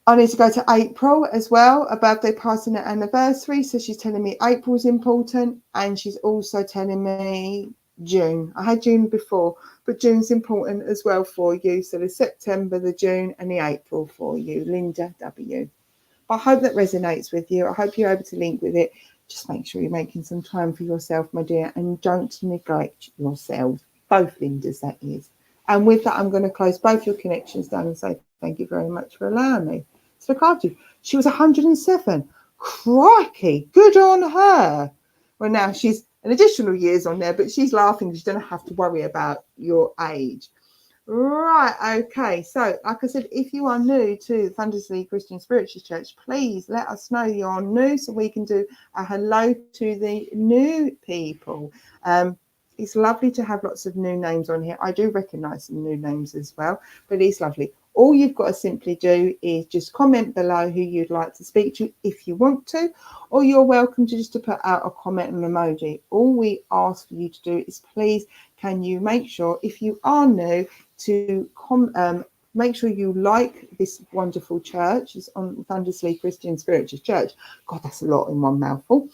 I need to go to April as well, a birthday, party and anniversary. So she's telling me April's important, and she's also telling me June. I had June before, but June's important as well for you. So the September, the June and the April for you, Linda W. I hope that resonates with you. I hope you're able to link with it. Just make sure you're making some time for yourself, my dear, and don't neglect yourself. Both Lindas, that is. And with that, I'm going to close both your connections down and say thank you very much for allowing me to look after you. She was 107. Crikey, good on her. Well, now she's an additional years on there, but she's laughing because you don't have to worry about your age. Right, okay. So, like I said, if you are new to Thundersea Christian Spiritualist Church, please let us know you are new so we can do a hello to the new people. It's lovely to have lots of new names on here. I do recognise some new names as well, but it's lovely. All you've got to simply do is just comment below who you'd like to speak to if you want to, or you're welcome to just to put out a comment and emoji. All we ask for you to do is please, can you make sure, if you are new, to make sure you like this wonderful church. It's on Thundersea Christian Spiritualist Church. God, that's a lot in one mouthful.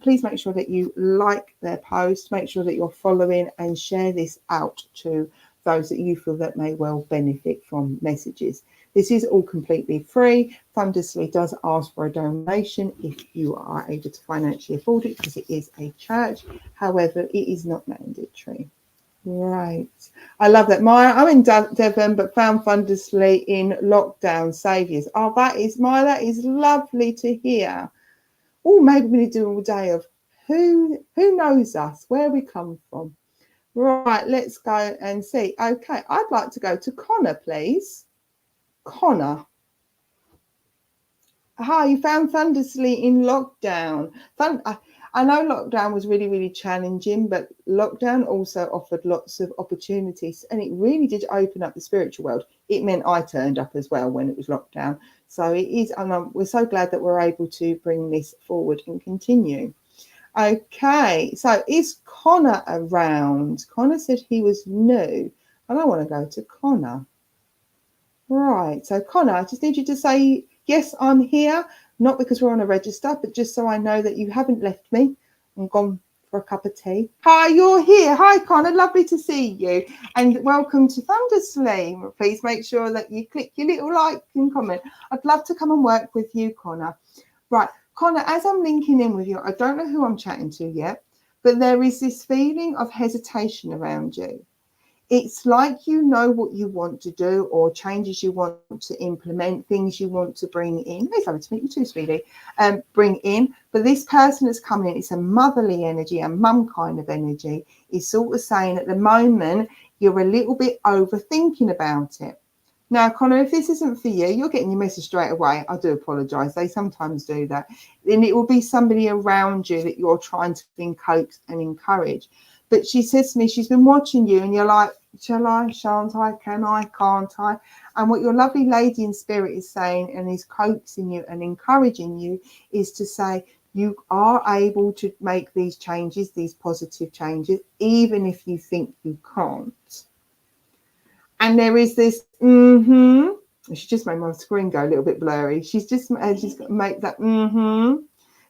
Please make sure that you like their post, make sure that you're following and share this out to those that you feel that may well benefit from messages. This is all completely free. Thundersea does ask for a donation if you are able to financially afford it, because it is a church. However, it is not mandatory. Right. I love that. Maya, I'm in Devon, but found Thundersea in lockdown. Saviours. Oh, that is Maya. That is lovely to hear. Oh, maybe we need to do all day of who knows us, where we come from. Right, let's go and see. Okay, I'd like to go to Connor, please. Connor. Hi, you found Thundersea in lockdown. I know lockdown was really, really challenging, but lockdown also offered lots of opportunities, and it really did open up the spiritual world. It meant I turned up as well when it was lockdown. So it is, and we're so glad that we're able to bring this forward and continue. Okay, so is Connor around? Connor said he was new, and I want to go to Connor. Right, so Connor, I just need you to say, yes, I'm here, not because we're on a register, but just so I know that you haven't left me and gone for a cup of tea. Hi, you're here. Hi, Connor, lovely to see you, and welcome to Thundersea. Please make sure that you click your little like and comment. I'd love to come and work with you, Connor. Right. Connor, as I'm linking in with you, I don't know who I'm chatting to yet, but there is this feeling of hesitation around you. It's like you know what you want to do, or changes you want to implement, things you want to bring in. It's lovely to meet you too, sweetie. Bring in. But this person that's coming in, it's a motherly energy, a mum kind of energy. Is sort of saying at the moment, you're a little bit overthinking about it. Now, Connor, if this isn't for you, you're getting your message straight away. I do apologise. They sometimes do that. Then it will be somebody around you that you're trying to coax and encourage. But she says to me, she's been watching you, and you're like, shall I, shan't I, can I, can't I? And what your lovely lady in spirit is saying and is coaxing you and encouraging you is to say, You are able to make these changes, these positive changes, even if you think you can't. And there is this she just made my screen go a little bit blurry. She's got to make that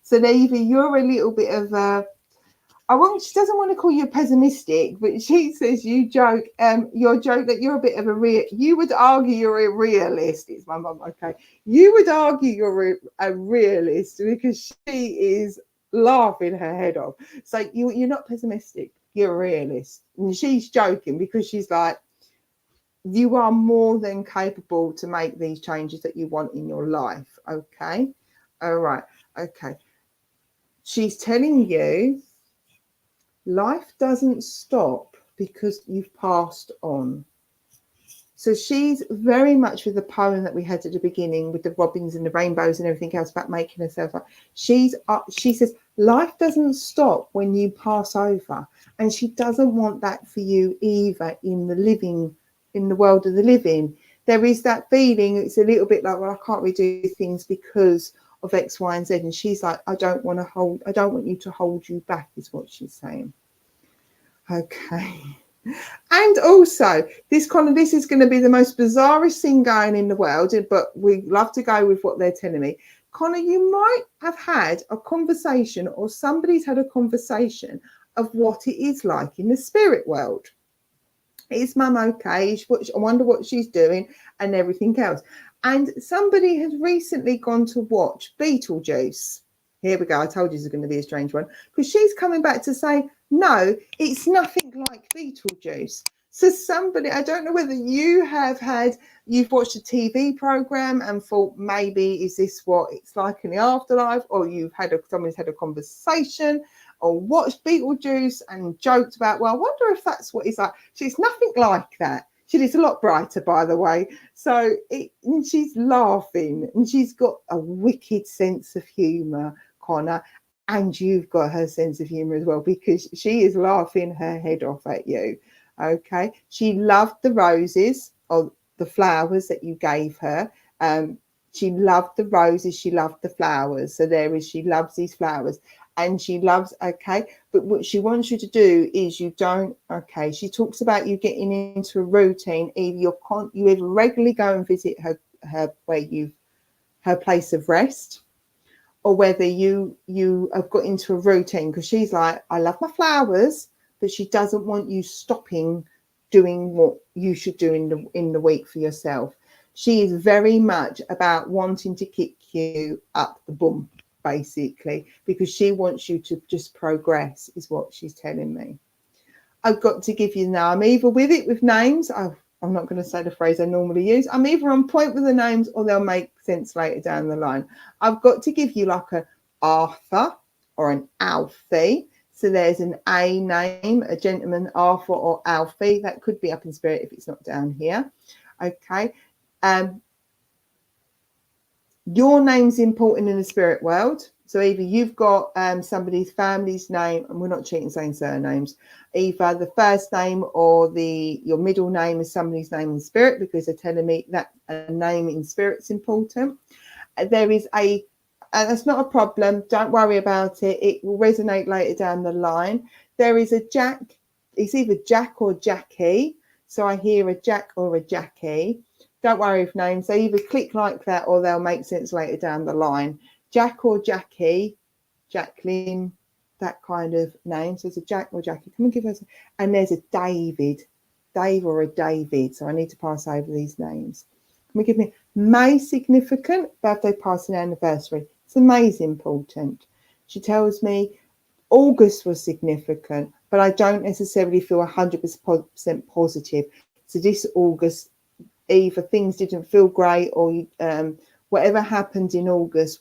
So there you're a little bit of she doesn't want to call you pessimistic, but she says you joke that you're a bit of you would argue you're a realist. It's my mum, okay. You would argue you're a realist because she is laughing her head off. So you're not pessimistic, you're a realist. And she's joking because she's like, you are more than capable to make these changes that you want in your life. Okay. All right. Okay. She's telling you life doesn't stop because you've passed on. So she's very much with the poem that we had at the beginning with the robins and the rainbows and everything else about making herself up. She says life doesn't stop when you pass over, and she doesn't want that for you either in the world of the living. There is that feeling, it's a little bit like, well, I can't really do things because of X, Y, and Z. And she's like, I don't want you to hold you back, is what she's saying. Okay. And also, this is going to be the most bizarrest thing going in the world, but we love to go with what they're telling me. Connor, you might have had a conversation, or somebody's had a conversation of what it is like in the spirit world. Is mum okay? I wonder what she's doing and everything else. And somebody has recently gone to watch Beetlejuice. Here we go. I told you this is going to be a strange one, because she's coming back to say, no, it's nothing like Beetlejuice. So somebody, I don't know whether you've watched a TV program and thought, maybe is this what it's like in the afterlife, or somebody's had a conversation or watched Beetlejuice and joked about, well, I wonder if that's what it's like. She's nothing like that. She is a lot brighter, by the way. So and she's laughing, and she's got a wicked sense of humour, Connor, and you've got her sense of humour as well, because she is laughing her head off at you. Okay, she loved the roses, or the flowers that you gave her. She loved the roses, she loved the flowers. So she loves these flowers, and she loves, okay, but what she wants you to do is she talks about you getting into a routine. Either you either regularly go and visit her place of rest, or whether you have got into a routine, because she's like, I love my flowers, but she doesn't want you stopping doing what you should do in the week for yourself. She is very much about wanting to kick you up the bum, basically, because she wants you to just progress, is what she's telling me. I've got to give you now, I'm either with names, I'm not going to say the phrase I normally use, I'm either on point with the names or they'll make sense later down the line. I've got to give you like an Arthur or an Alfie. So there's an A name, a gentleman, Arthur or Alfie. That could be up in spirit if it's not down here. Okay. Your name's important in the spirit world. So either you've got somebody's family's name, and we're not cheating saying surnames, either the first name or your middle name is somebody's name in spirit, because they're telling me that a name in spirit's important. There is and that's not a problem. Don't worry about it. It will resonate later down the line. There is a Jack. It's either Jack or Jackie. So I hear a Jack or a Jackie. Don't worry if names. They either click like that or they'll make sense later down the line. Jack or Jackie, Jacqueline, that kind of name. So there's a Jack or Jackie. Come and give us. And there's a David, Dave or a David. So I need to pass over these names. Can we give me May significant, birthday, passing, anniversary? It's amazing important. She tells me August was significant, but I don't necessarily feel 100% positive. So this August, either things didn't feel great, or whatever happened in August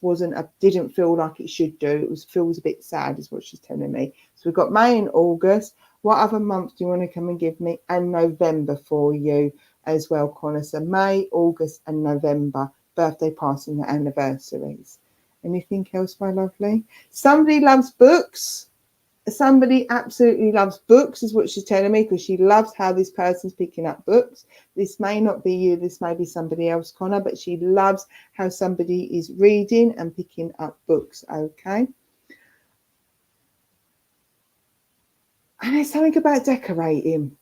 didn't feel like it should do. It feels a bit sad, is what she's telling me. So we've got May and August. What other month do you want to come and give me? And November for you as well, Connor. So May, August and November, birthday, passing, anniversaries. Anything else, my lovely? Somebody loves books. Somebody absolutely loves books, is what she's telling me, because she loves how this person's picking up books. This may not be you, this may be somebody else, Connor, but she loves how somebody is reading and picking up books. Okay. And there's something about decorating.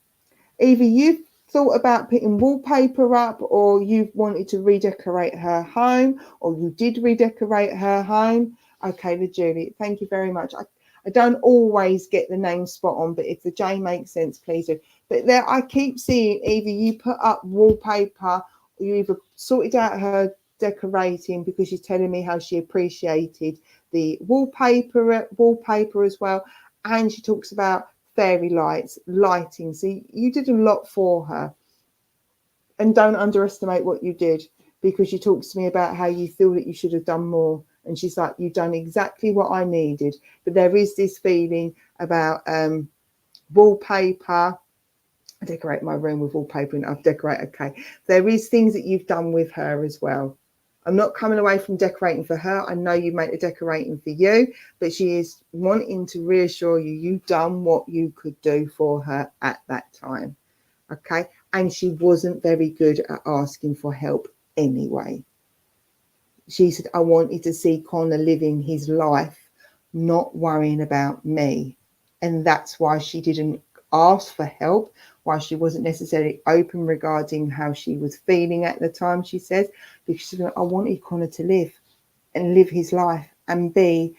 Either you've thought about putting wallpaper up, or you've wanted to redecorate her home, or you did redecorate her home. Okay, Julie, thank you very much. I don't always get the name spot on, but if the J makes sense, please do. But there, I keep seeing either you put up wallpaper, or you either sorted out her decorating, because she's telling me how she appreciated the wallpaper as well. And she talks about fairy lights, lighting. So you did a lot for her. And don't underestimate what you did, because she talks to me about how you feel that you should have done more. And she's like, you've done exactly what I needed. But there is this feeling about wallpaper. I decorate my room with wallpaper and I've decorated. Okay. There is things that you've done with her as well. I'm not coming away from decorating for her. I know you make the decorating for you, but she is wanting to reassure you you've done what you could do for her at that time. Okay. And she wasn't very good at asking for help anyway. She said, I wanted to see Connor living his life, not worrying about me. And that's why she didn't ask for help, why she wasn't necessarily open regarding how she was feeling at the time, she says, because she said, I wanted Connor to live and live his life and be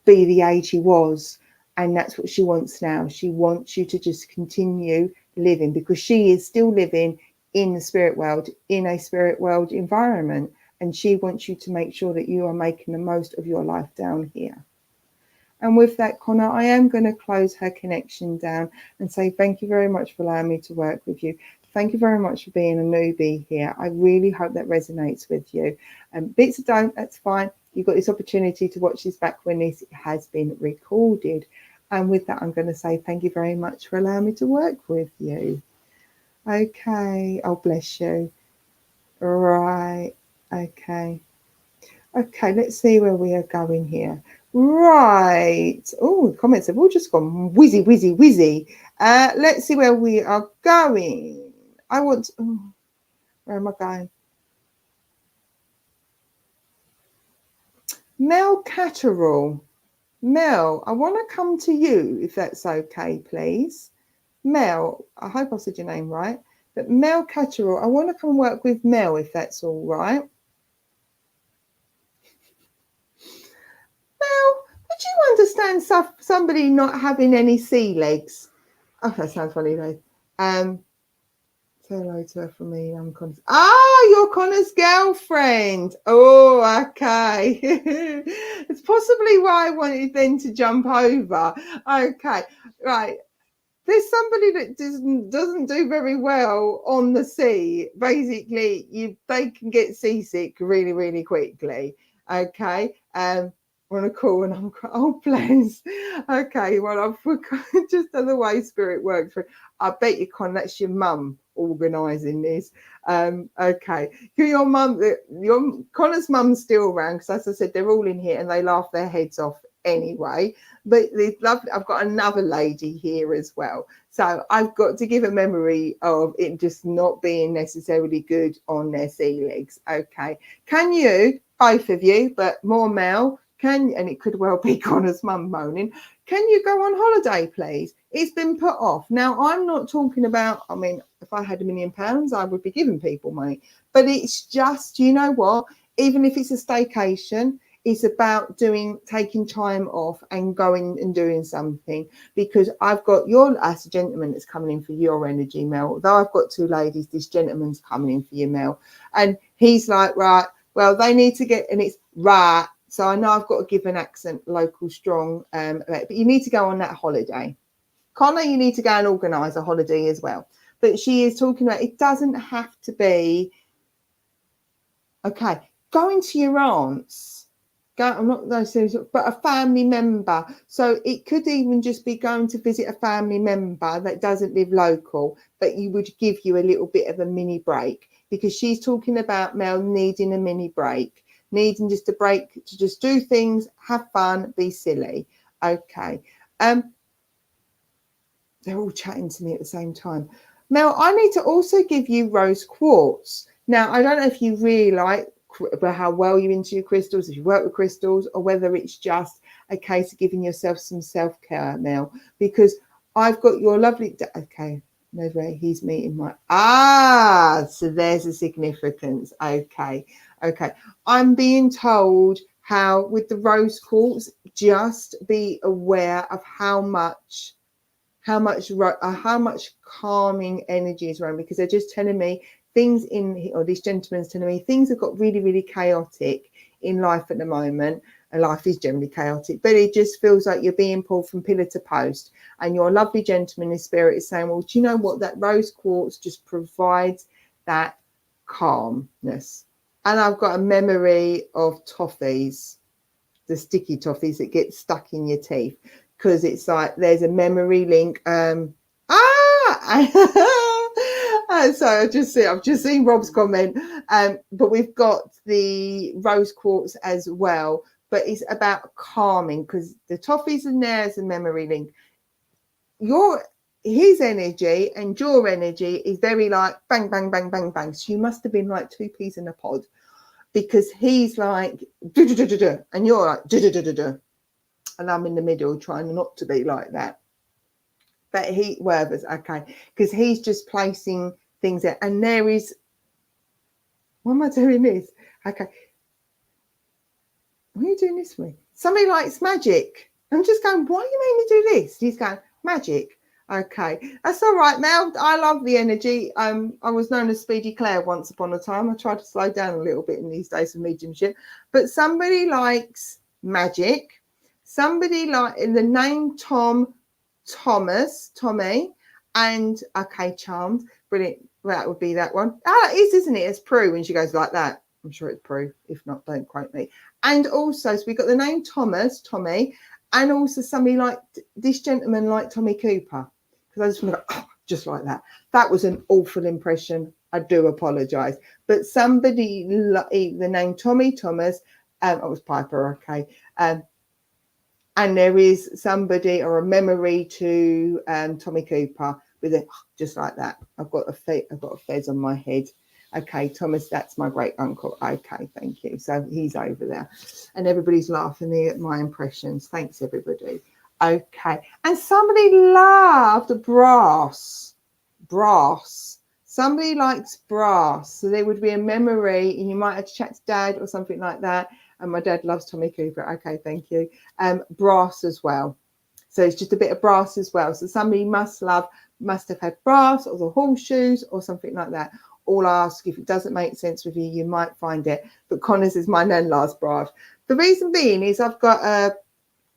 the age he was. And that's what she wants now. She wants you to just continue living, because she is still living in the spirit world, in a spirit world environment. And she wants you to make sure that you are making the most of your life down here. And with that, Connor, I am going to close her connection down and say thank you very much for allowing me to work with you. Thank you very much for being a newbie here. I really hope that resonates with you. Bits of don't, that's fine. You've got this opportunity to watch this back when this has been recorded. And with that, I'm going to say thank you very much for allowing me to work with you. Okay. Oh, bless you. Right. Okay. Okay, let's see where we are going here. Right. Oh, the comments have all just gone whizzy, whizzy, whizzy. Let's see where we are going. I want to, where am I going? Mel Catterall. Mel, I want to come to you, if that's okay, please. Mel, I hope I said your name right. But Mel Catterall, I want to come work with Mel, if that's all right. Mel, would you understand somebody not having any sea legs? Oh, that sounds funny though. Say hello to her from me. I'm Connor's. Ah, you're Connor's girlfriend. Oh, okay. It's possibly why I wanted then to jump over. Okay, right. There's somebody that doesn't do very well on the sea. Basically, they can get seasick really, really quickly. Okay. On a call and I'm oh bless. Okay, well I've forgotten just the way spirit works. I bet you that's your mum organising this. Okay, your mum, your Connor's mum's still around, because as I said, they're all in here and they laugh their heads off anyway. But it's lovely. I've got another lady here as well, so I've got to give a memory of it just not being necessarily good on their sea legs. Okay, can you, both of you, but more Mel, and it could well be Connor's mum moaning, can you go on holiday, please? It's been put off. Now, I'm not talking about, I mean, if I had £1 million, I would be giving people money. But it's just, you know what? Even if it's a staycation, it's about taking time off and going and doing something. Because I've got as a gentleman that's coming in for your energy, Mel. Although I've got two ladies, this gentleman's coming in for you, Mel. And he's like, right, well, they need to get, and it's right. So I know I've got to give an accent, local strong, but you need to go on that holiday. Connor, you need to go and organise a holiday as well. But she is talking about, it doesn't have to be, okay, going to your aunt's, I'm not those things, but a family member. So it could even just be going to visit a family member that doesn't live local, but you would give you a little bit of a mini break, because she's talking about Mel needing a mini break. Needing just a break to just do things, have fun, be silly. Okay. They're all chatting to me at the same time. Mel, I need to also give you rose quartz. Now, I don't know if you really like how well you're into your crystals, if you work with crystals, or whether it's just a case of giving yourself some self-care, Mel, because I've got your lovely, okay, no way, he's meeting my, so there's a significance. Okay. I'm being told how with the rose quartz, just be aware of how much calming energy is around, because they're just telling me things this gentleman's telling me things have got really, really chaotic in life at the moment. And life is generally chaotic, but it just feels like you're being pulled from pillar to post. And your lovely gentleman in spirit is saying, well, do you know what? That rose quartz just provides that calmness. And I've got a memory of toffees, the sticky toffees that get stuck in your teeth, because it's like there's a memory link. So I've just seen Rob's comment, but we've got the rose quartz as well, but it's about calming, because the toffees and there's a memory link. His energy and your energy is very like bang, bang, bang, bang, bang. So you must have been like two peas in a pod, because he's like and you're like and I'm in the middle trying not to be like that. But okay, because he's just placing things there. And there is, why am I doing this? Okay, what are you doing this with? Somebody likes magic. I'm just going, why you made me do this? He's going, magic. Okay, that's all right, Mel. I love the energy. I was known as Speedy Claire once upon a time. I tried to slow down a little bit in these days of mediumship. But somebody likes magic. Somebody like in the name Tommy, and okay, charmed, brilliant. Well, that would be that one. It is, isn't it? It's Prue when she goes like that. I'm sure it's Prue. If not, don't quote me. And also, so we got the name Tommy, and also somebody like this gentleman like Tommy Cooper. Because I just want to go, just like that. That was an awful impression. I do apologise. But somebody like the name Tommy Thomas, I was Piper, okay. And there is somebody or a memory to Tommy Cooper with it just like that. I've got a fez on my head. Okay, Thomas, that's my great uncle. Okay, thank you. So he's over there, and everybody's laughing at my impressions. Thanks, everybody. Okay, and somebody loved brass. Somebody likes brass, so there would be a memory, and you might have to chat to Dad or something like that. And my dad loves Tommy Cooper. Okay, thank you. Brass as well. So it's just a bit of brass as well. So somebody must have had brass or the horseshoes or something like that. All I ask, if it doesn't make sense with you, you might find it. But Connors is my nan last brass. The reason being is I've got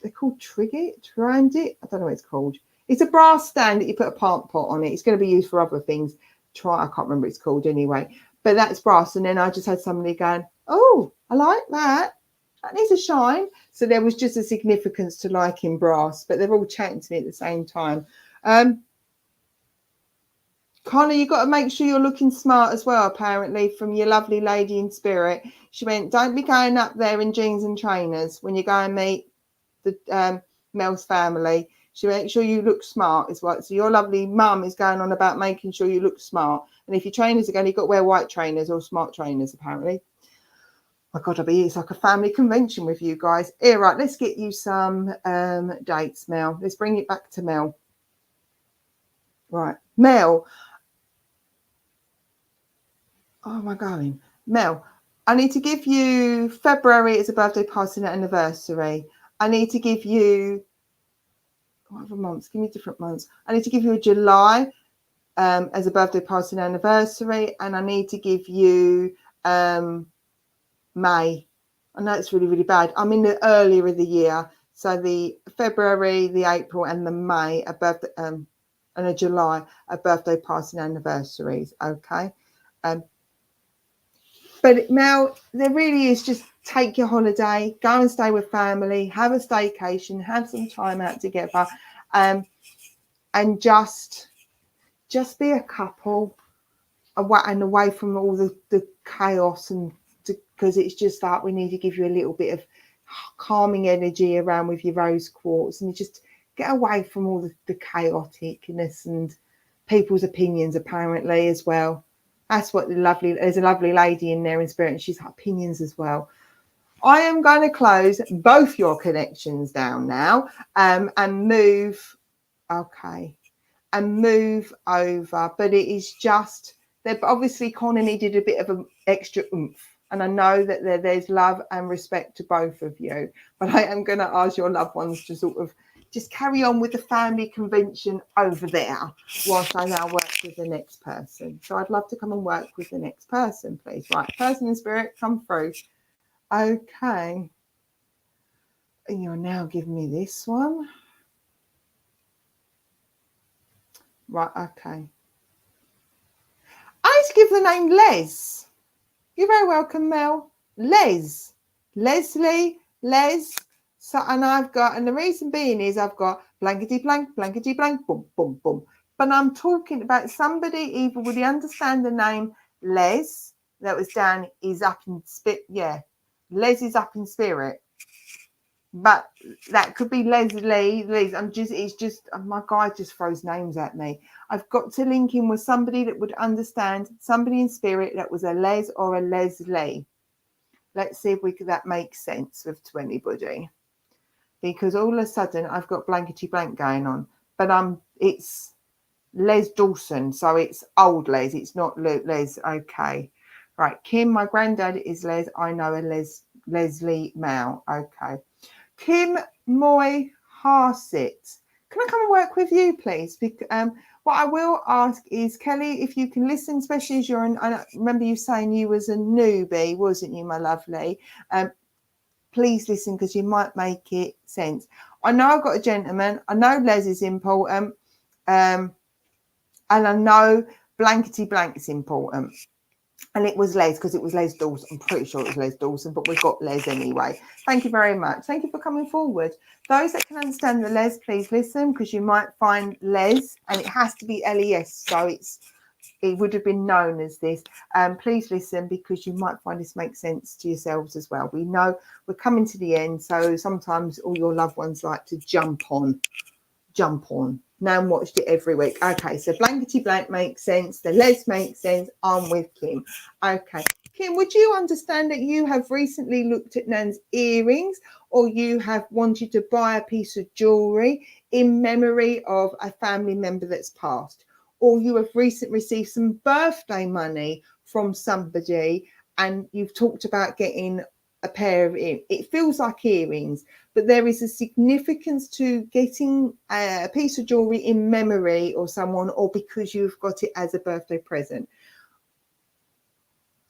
they're called Trandit. I don't know what it's called. It's a brass stand that you put a plant pot on it. It's going to be used for other things. I can't remember what it's called anyway. But that's brass. And then I just had somebody going, oh, I like that. That needs a shine. So there was just a significance to liking brass, but they're all chatting to me at the same time. Connor, you've got to make sure you're looking smart as well, apparently, from your lovely lady in spirit. She went, don't be going up there in jeans and trainers when you go and meet the Mel's family. She make sure you look smart as well. So your lovely mum is going on about making sure you look smart. And if your trainers are going, you've got to wear white trainers or smart trainers, apparently. My God, it's like a family convention with you guys. Here, right, let's get you some dates, Mel. Let's bring it back to Mel. Right, Mel. Oh, am I going? Mel, I need to give you February as a birthday party and anniversary. I need to give you whatever months. Give me different months. I need to give you a July as a birthday party and anniversary, and I need to give you May. I know it's really, really bad. I'm in the earlier of the year, so the February, the April, and the May are birthday, and a July are birthday party and anniversaries. Okay. But Mel, there really is just take your holiday, go and stay with family, have a staycation, have some time out together, and just be a couple away from all the chaos, and because it's just that we need to give you a little bit of calming energy around with your rose quartz, and you just get away from all the chaoticness and people's opinions apparently as well. That's what there's a lovely lady in there in spirit, and she's got opinions as well. I am going to close both your connections down now and move Okay. And move over. But it is just, they've obviously kind of needed a bit of an extra oomph. And I know that there's love and respect to both of you. But I am going to ask your loved ones to sort of just carry on with the family convention over there whilst I now work with the next person. So I'd love to come and work with the next person, please. Right, person in spirit, come through. Okay. And you're now giving me this one. Right, okay. I used to give the name Les. You're very welcome, Mel. Les. Leslie, Les. So, and I've got, and the reason being is I've got blankety blank, boom, boom, boom. But I'm talking about somebody, either would you understand the name Les that was down, is up in spirit. Yeah, Les is up in spirit. But that could be Leslie. It's just, my guy just throws names at me. I've got to link in with somebody that would understand, somebody in spirit that was a Les or a Leslie. Let's see if that makes sense to anybody. Because all of a sudden I've got blankety blank going on. But it's Les Dawson, so it's old Les. It's not Les. Okay. Right. Kim, my granddad is Les. I know a Leslie Mao. Okay. Kim Moy Harsett, can I come and work with you, please? What I will ask is, Kelly, if you can listen, especially as I remember you saying you was a newbie, wasn't you, my lovely? Please listen, because you might make it sense. I know I've got a gentleman. I know Les is important. And I know blankety blank is important. And it was Les, because it was Les Dawson. I'm pretty sure it was Les Dawson, but we've got Les anyway. Thank you very much. Thank you for coming forward. Those that can understand the Les, please listen, because you might find Les, and it has to be LES, so it would have been known as this. Please listen, because you might find this makes sense to yourselves as well. We know we're coming to the end, so sometimes all your loved ones like to jump on. Now and watched it every week. Okay, so blankety blank makes sense. The Les makes sense. I'm with Kim. Okay, Kim, would you understand that you have recently looked at Nan's earrings, or you have wanted to buy a piece of jewellery in memory of a family member that's passed, or you have recently received some birthday money from somebody and you've talked about getting a pair of earrings? It feels like earrings, but there is a significance to getting a piece of jewellery in memory of someone, or because you've got it as a birthday present.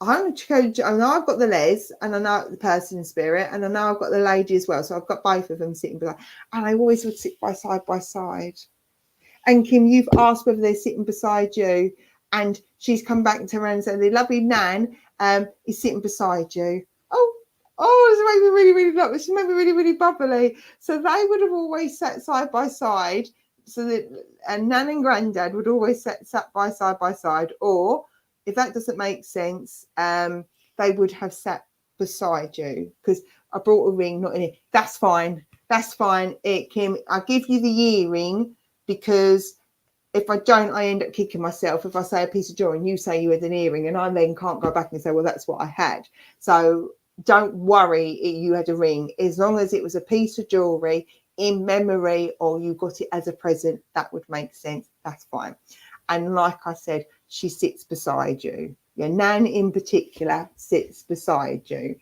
I know I've got the Les, and I know the person in spirit, and I know I've got the lady as well. So I've got both of them sitting beside, and I always would sit by side. And Kim, you've asked whether they're sitting beside you, and she's come back to her and said the lovely Nan is sitting beside you. Oh, this made me really, really lovely. She made me really, really bubbly. So they would have always sat side by side. So that, and Nan and Granddad would always sat by side. Or if that doesn't make sense, they would have sat beside you, because I brought a ring, not in it. That's fine. Kim, I'll give you the earring, because if I don't, I end up kicking myself. If I say a piece of jewelry and you say you had an earring, and I then can't go back and say, well, that's what I had. So don't worry, you had a ring. As long as it was a piece of jewelry in memory, or you got it as a present, that would make sense. That's fine. And like I said, she sits beside you. Your Nan in particular sits beside you.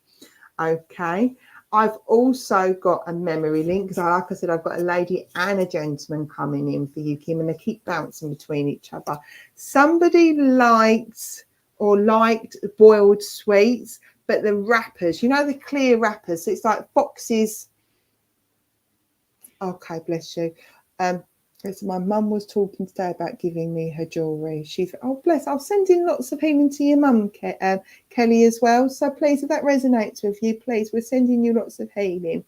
Okay. I've also got a memory link, because like I said, I've got a lady and a gentleman coming in for you, Kim, and they keep bouncing between each other. Somebody liked boiled sweets, but the wrappers, you know, the clear wrappers. So it's like Fox's. Okay, bless you. So my mum was talking today about giving me her jewellery. She's, oh bless, I'll send in lots of healing to your mum, Kelly, as well. So please, if that resonates with you, please, we're sending you lots of healing.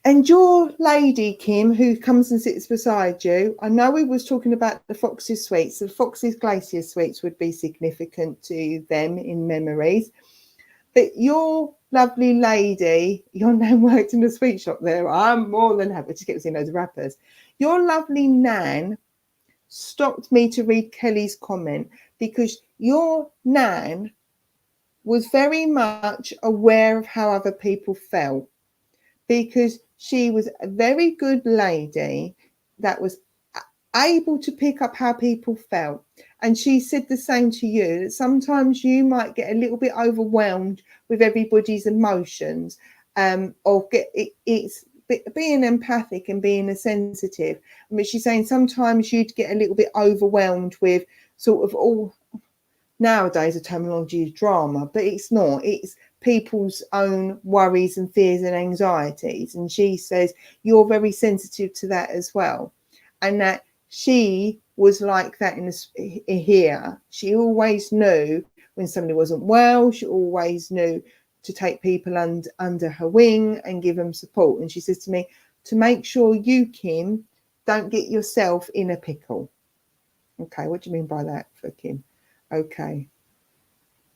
And your lady, Kim, who comes and sits beside you, I know we was talking about the Fox's sweets. The Fox's Glacier sweets would be significant to them in memories. But your lovely lady, your Nan worked in the sweet shop there. I'm more than happy to get to see those wrappers. Your lovely Nan stopped me to read Kelly's comment, because your Nan was very much aware of how other people felt, because she was a very good lady that was able to pick up how people felt. And she said the same to you, that sometimes you might get a little bit overwhelmed with everybody's emotions, or it's being empathic and being a sensitive. But she's saying sometimes you'd get a little bit overwhelmed with sort of all, nowadays the terminology is drama, but it's not. It's people's own worries and fears and anxieties. And she says you're very sensitive to that as well. And that she was like that in here. She always knew when somebody wasn't well. She always knew to take people under her wing and give them support. And she says to me, to make sure you, Kim, don't get yourself in a pickle. Okay, what do you mean by that for Kim? Okay.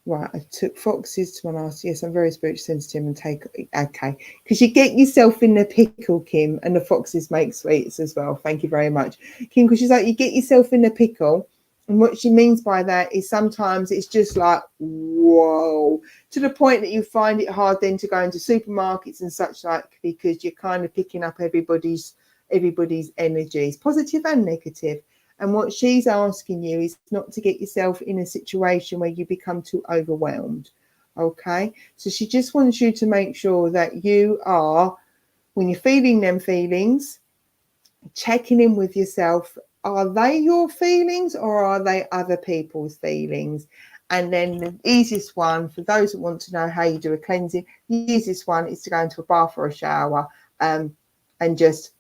Right, I took foxes to one ask. Yes, I'm very spiritually sensitive and take. Okay, because you get yourself in the pickle, Kim, and the foxes make sweets as well. Thank you very much, Kim. Because she's like, you get yourself in the pickle, and what she means by that is sometimes it's just like, whoa, to the point that you find it hard then to go into supermarkets and such like, because you're kind of picking up everybody's energies, positive and negative. And what she's asking you is not to get yourself in a situation where you become too overwhelmed. Okay. So she just wants you to make sure that you are, when you're feeling them feelings, checking in with yourself. Are they your feelings or are they other people's feelings? And then the easiest one, for those that want to know how you do a cleansing, the easiest one is to go into a bath or a shower, and just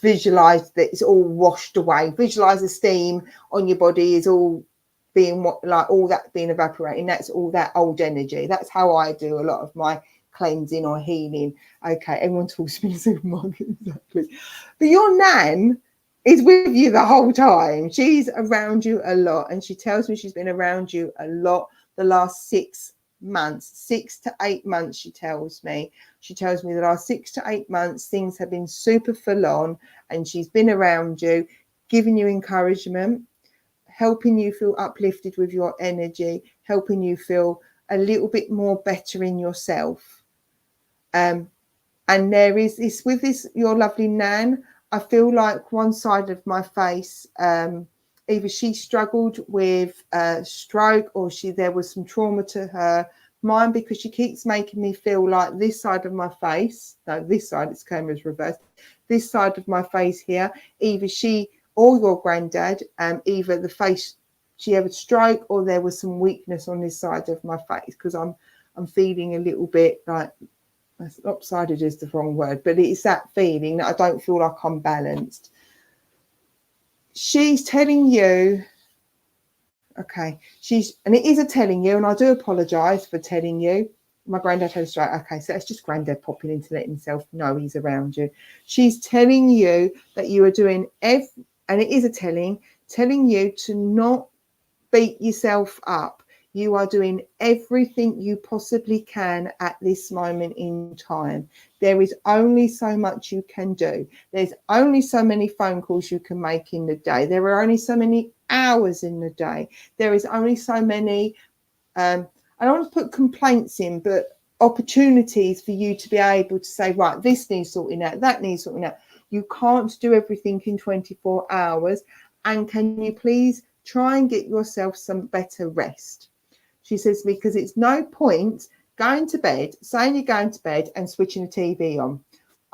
visualize that it's all washed away. Visualize the steam on your body is all being like all that being evaporating. That's all that old energy. That's how I do a lot of my cleansing or healing. Okay, everyone talks to me in the supermarket, exactly. But your nan is with you the whole time. She's around you a lot, and she tells me she's been around you a lot the last 6 months, 6 to 8 months. She tells me the last 6 to 8 months things have been super full on, and she's been around you, giving you encouragement, helping you feel uplifted with your energy, helping you feel a little bit more better in yourself. And there is this with this, your lovely nan, I feel like one side of my face, either she struggled with stroke or there was some trauma to her mind, because she keeps making me feel like this side of my face, no, this side, it's camera's reversed, this side of my face here, either she or your granddad, either the face, she had a stroke or there was some weakness on this side of my face, because I'm feeling a little bit like, lopsided is the wrong word, but it's that feeling that I don't feel like I'm balanced. She's telling you, okay, and it is a telling you, and I do apologise for telling you. My granddad had a stroke. Okay, so that's just granddad popping in to let himself know he's around you. She's telling you that you are doing and it is a telling you to not beat yourself up. You are doing everything you possibly can at this moment in time. There is only so much you can do. There's only so many phone calls you can make in the day. There are only so many hours in the day. There is only so many, I don't want to put complaints in, but opportunities for you to be able to say, right, this needs sorting out, that needs sorting out. You can't do everything in 24 hours. And can you please try and get yourself some better rest? She says, because it's no point going to bed, saying you're going to bed and switching the TV on.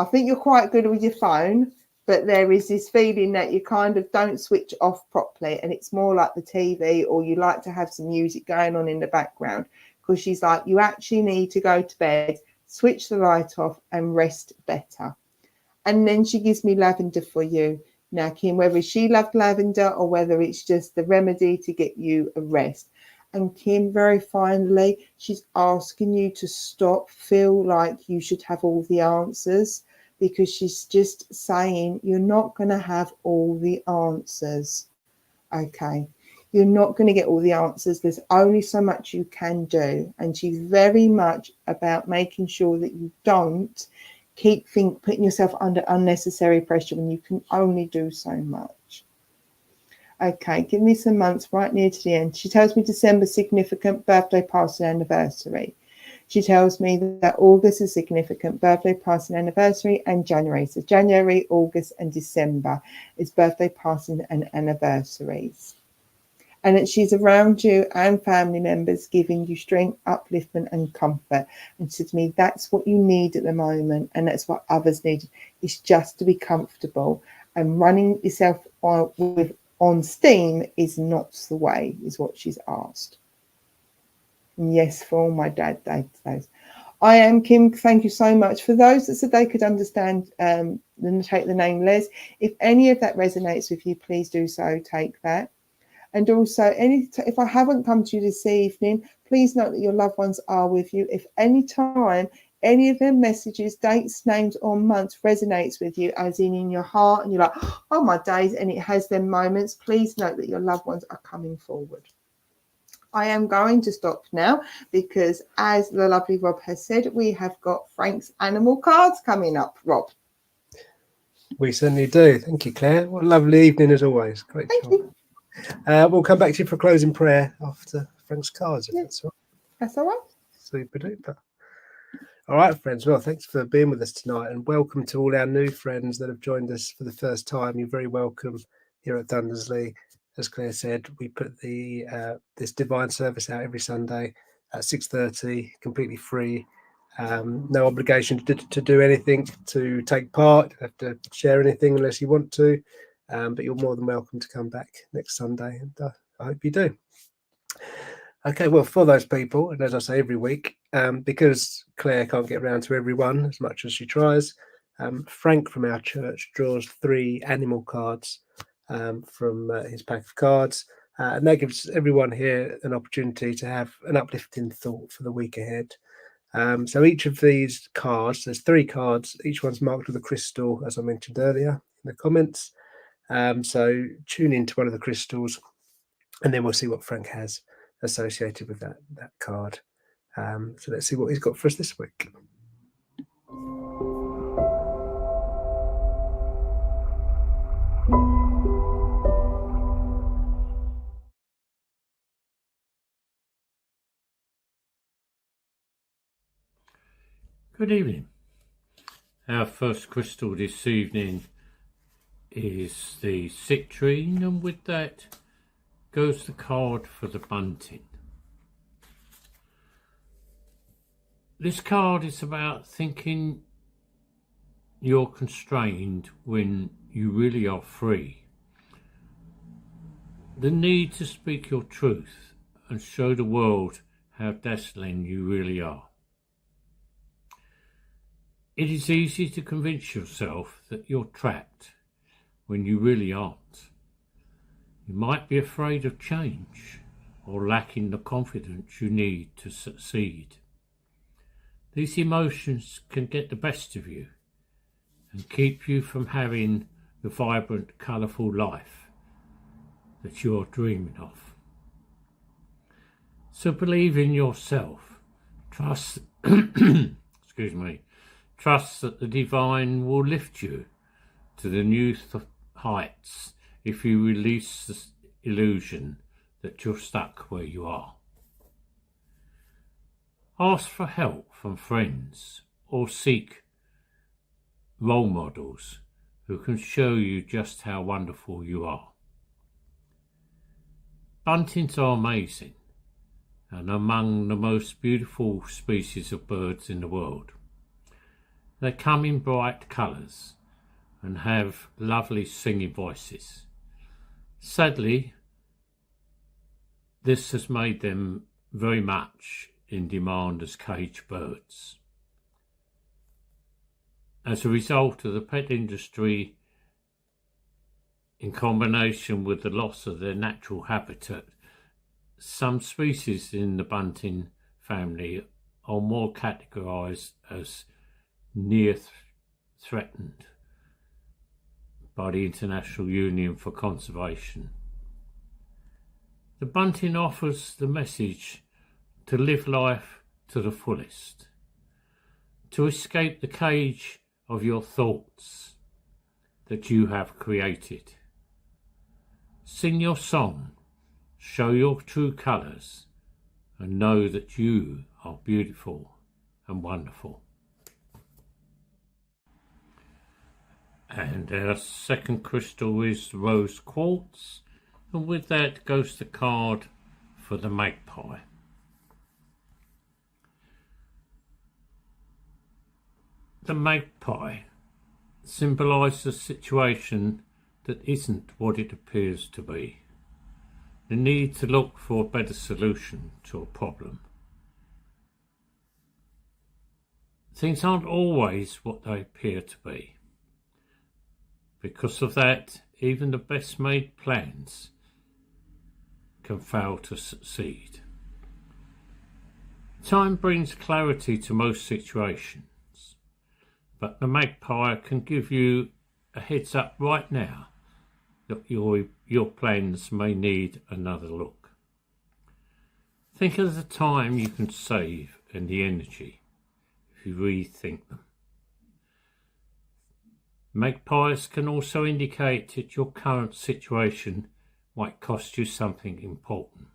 I think you're quite good with your phone, but there is this feeling that you kind of don't switch off properly, and it's more like the TV, or you like to have some music going on in the background, because she's like, you actually need to go to bed, switch the light off and rest better. And then she gives me lavender for you. Now, Kim, whether she loved lavender or whether it's just the remedy to get you a rest. And Kim, very finally, she's asking you to stop feel like you should have all the answers, because she's just saying you're not going to have all the answers. Okay, you're not going to get all the answers. There's only so much you can do. And she's very much about making sure that you don't keep putting yourself under unnecessary pressure when you can only do so much. Okay, give me some months right near to the end. She tells me December, significant birthday, passing, anniversary. She tells me that August is a significant birthday, passing anniversary, and January. So January, August, and December is birthday, passing, and anniversaries. And that she's around you and family members, giving you strength, upliftment, and comfort. And to me, that's what you need at the moment, and that's what others need. It's just to be comfortable. And running yourself on steam is not the way, is what she's asked. And yes, for all my dad days. I am Kim. Thank you so much. For those that said they could understand, then take the name Les. If any of that resonates with you, please do so. Take that. And also, if I haven't come to you this evening, please note that your loved ones are with you. If any time any of their messages, dates, names, or months resonates with you, as in your heart, and you're like, oh my days, and it has them moments, please note that your loved ones are coming forward. I am going to stop now because, as the lovely Rob has said, we have got Frank's animal cards coming up. Rob. We certainly do. Thank you, Claire. What a lovely evening as always. Great Thank job. you. We'll come back to you for closing prayer after Frank's cards, if that's all right. That's all right. Super duper. All right, friends. Well, thanks for being with us tonight, and welcome to all our new friends that have joined us for the first time. You're very welcome here at Dundersley. As Claire said, we put the this divine service out every Sunday at 6:30, completely free. No obligation to do anything, to take part. You don't have to share anything unless you want to. But you're more than welcome to come back next Sunday, and I hope you do. Okay, well, for those people, and as I say every week, because Claire can't get around to everyone as much as she tries, Frank from our church draws 3 animal cards from his pack of cards, and that gives everyone here an opportunity to have an uplifting thought for the week ahead. So each of these cards, there's 3 cards, each one's marked with a crystal, as I mentioned earlier in the comments. So tune into one of the crystals, and then we'll see what Frank has associated with that card. So let's see what he's got for us this week. Good evening. Our first crystal this evening is the citrine, and with that goes the card for the bunting. This card is about thinking you're constrained when you really are free. The need to speak your truth and show the world how dazzling you really are. It is easy to convince yourself that you're trapped when you really aren't. You might be afraid of change or lacking the confidence you need to succeed. These emotions can get the best of you and keep you from having the vibrant, colourful life that you're dreaming of. So believe in yourself. Trust, trust that the divine will lift you to the new heights if you release the illusion that you're stuck where you are. Ask for help from friends or seek role models who can show you just how wonderful you are. Buntings are amazing and among the most beautiful species of birds in the world. They come in bright colours and have lovely singing voices. Sadly, this has made them very much in demand as cage birds. As a result of the pet industry, in combination with the loss of their natural habitat, some species in the bunting family are more categorised as near threatened by the International Union for Conservation. The bunting offers the message to live life to the fullest, to escape the cage of your thoughts that you have created. Sing your song, show your true colours, and know that you are beautiful and wonderful. And our second crystal is rose quartz, and with that goes the card for the magpie. The magpie symbolises a situation that isn't what it appears to be. The need to look for a better solution to a problem. Things aren't always what they appear to be. Because of that, even the best made plans can fail to succeed. Time brings clarity to most situations, but the magpie can give you a heads up right now that your plans may need another look. Think of the time you can save and the energy if you rethink them. Magpies can also indicate that your current situation might cost you something important.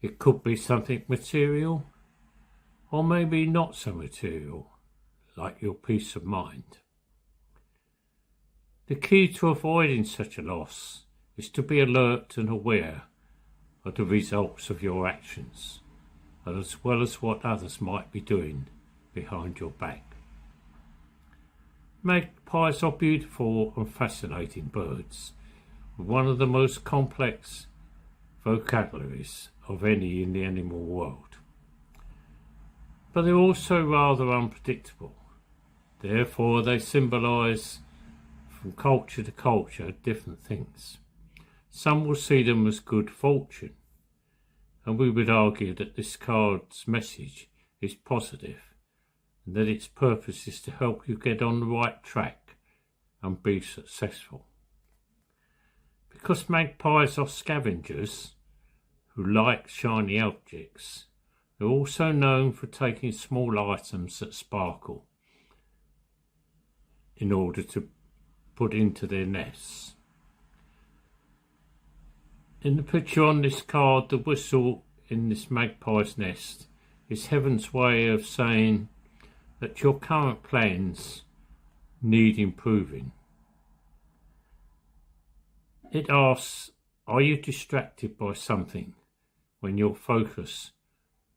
It could be something material, or maybe not so material, like your peace of mind. The key to avoiding such a loss is to be alert and aware of the results of your actions, as well as what others might be doing behind your back. Magpies are beautiful and fascinating birds, with one of the most complex vocabularies of any in the animal world. But they're also rather unpredictable. Therefore, they symbolise, from culture to culture, different things. Some will see them as good fortune, and we would argue that this card's message is positive, and that its purpose is to help you get on the right track and be successful. Because magpies are scavengers who like shiny objects, they're also known for taking small items that sparkle in order to put into their nests. In the picture on this card, the whistle in this magpie's nest is heaven's way of saying that your current plans need improving. It asks, are you distracted by something when your focus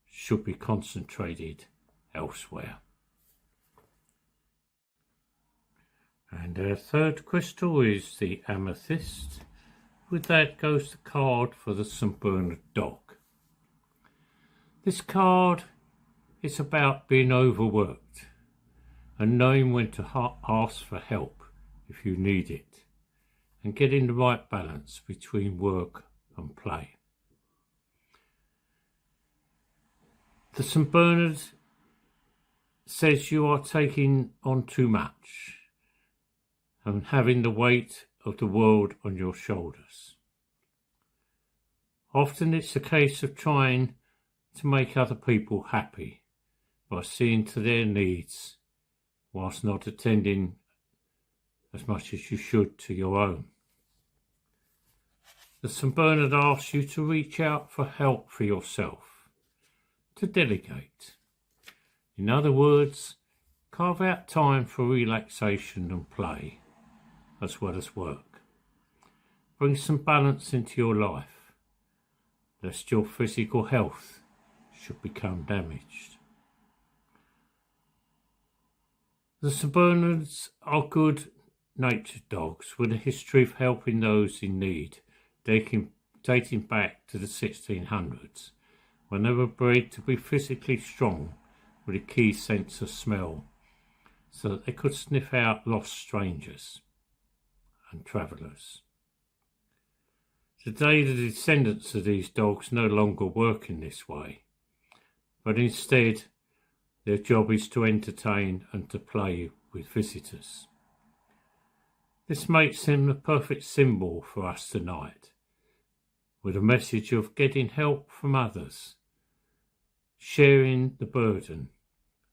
should be concentrated elsewhere? And our third crystal is the amethyst. With that goes the card for the St. Bernard dog. This card is about being overworked and knowing when to ask for help if you need it, and getting the right balance between work and play. The St. Bernard says you are taking on too much and having the weight of the world on your shoulders. Often it's a case of trying to make other people happy by seeing to their needs whilst not attending as much as you should to your own. The St. Bernard asks you to reach out for help for yourself, to delegate. In other words, carve out time for relaxation and play, as well as work. Bring some balance into your life, lest your physical health should become damaged. The St. Bernards are good-natured dogs with a history of helping those in need, dating back to the 1600s, when they were bred to be physically strong with a keen sense of smell, so that they could sniff out lost strangers and travellers. Today, the descendants of these dogs no longer work in this way, but instead their job is to entertain and to play with visitors. This makes them the perfect symbol for us tonight, with a message of getting help from others, sharing the burden,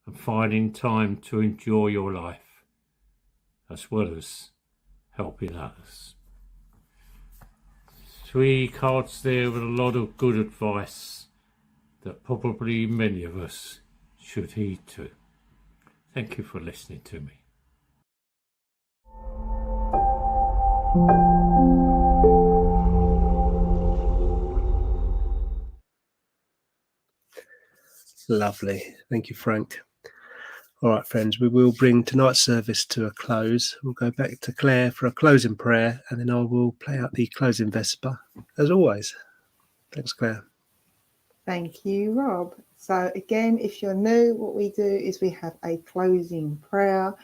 and finding time to enjoy your life, as well as helping others. 3 cards there with a lot of good advice that probably many of us should heed to. Thank you for listening to me. Lovely. Thank you, Frank. All right, friends, we will bring tonight's service to a close. We'll go back to Claire for a closing prayer, and then I will play out the closing Vesper, as always. Thanks, Claire. Thank you, Rob. So again, if you're new, what we do is we have a closing prayer.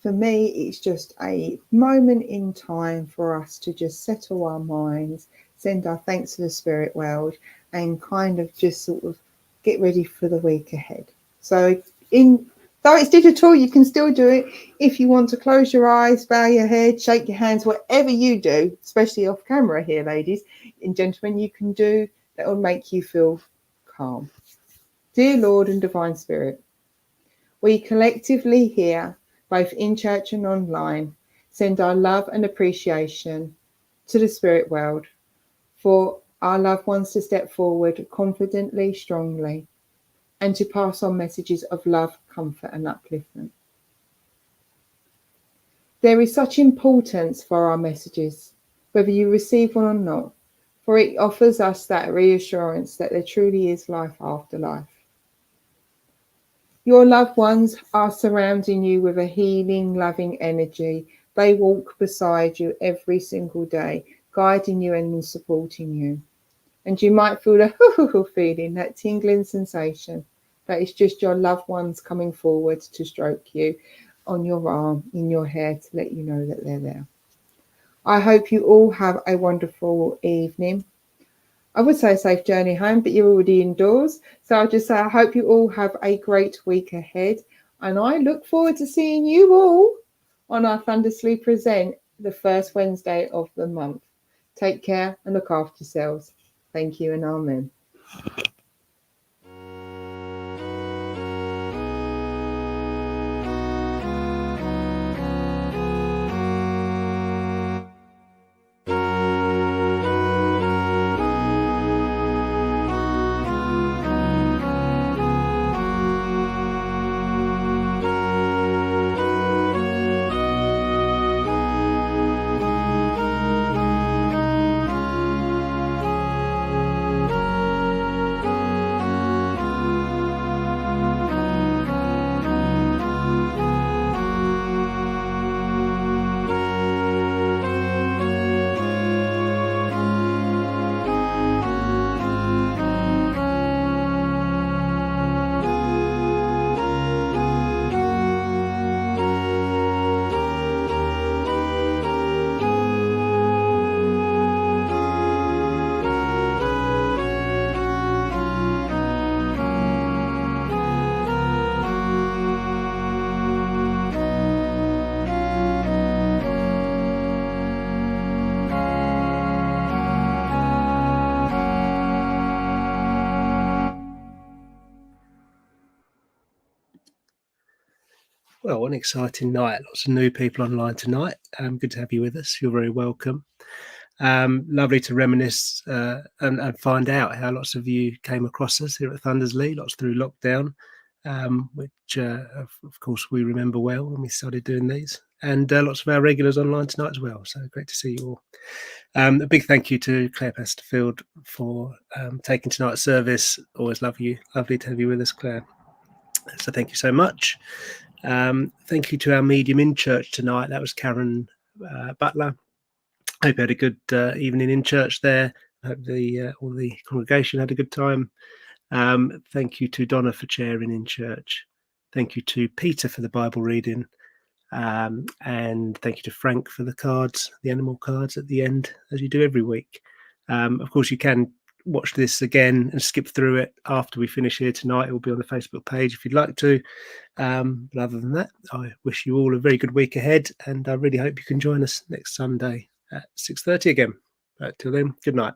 For me, it's just a moment in time for us to just settle our minds, send our thanks to the spirit world, and kind of just sort of get ready for the week ahead. So though it's digital, you can still do it. If you want to close your eyes, bow your head, shake your hands, whatever you do, especially off camera here, ladies and gentlemen, you can do that will make you feel calm. Dear Lord and Divine Spirit, we collectively here, both in church and online, send our love and appreciation to the spirit world for our loved ones to step forward confidently, strongly, and to pass on messages of love, comfort and upliftment. There is such importance for our messages, whether you receive one or not, for it offers us that reassurance that there truly is life after life. Your loved ones are surrounding you with a healing, loving energy. They walk beside you every single day, guiding you and supporting you. And you might feel the hoo-hoo-hoo feeling, that tingling sensation. That is just your loved ones coming forward to stroke you on your arm, in your hair, to let you know that they're there. I hope you all have a wonderful evening. I would say a safe journey home, but you're already indoors. So I'll just say I hope you all have a great week ahead. And I look forward to seeing you all on our Thundersly Present, the first Wednesday of the month. Take care and look after yourselves. Thank you and amen. Well, what an exciting night. Lots of new people online tonight. Good to have you with us. You're very welcome. Lovely to reminisce and find out how lots of you came across us here at Thundersly, lots through lockdown, which, of course, we remember well when we started doing these. And lots of our regulars online tonight as well. So great to see you all. A big thank you to Claire Pasterfield for taking tonight's service. Always lovely to have you with us, Claire. So thank you so much. Thank you to our medium in church tonight. That was Karen Butler. Hope you had a good evening in church there. Hope all the congregation had a good time. Thank you to Donna for chairing in church. Thank you to Peter for the Bible reading. And thank you to Frank for the cards, the animal cards at the end, as you do every week. Of course, you can watch this again and skip through it after we finish here tonight. It will be on the Facebook page if you'd like to. But other than that, I wish you all a very good week ahead, and I really hope you can join us next Sunday at 6:30 again. Till then, good night.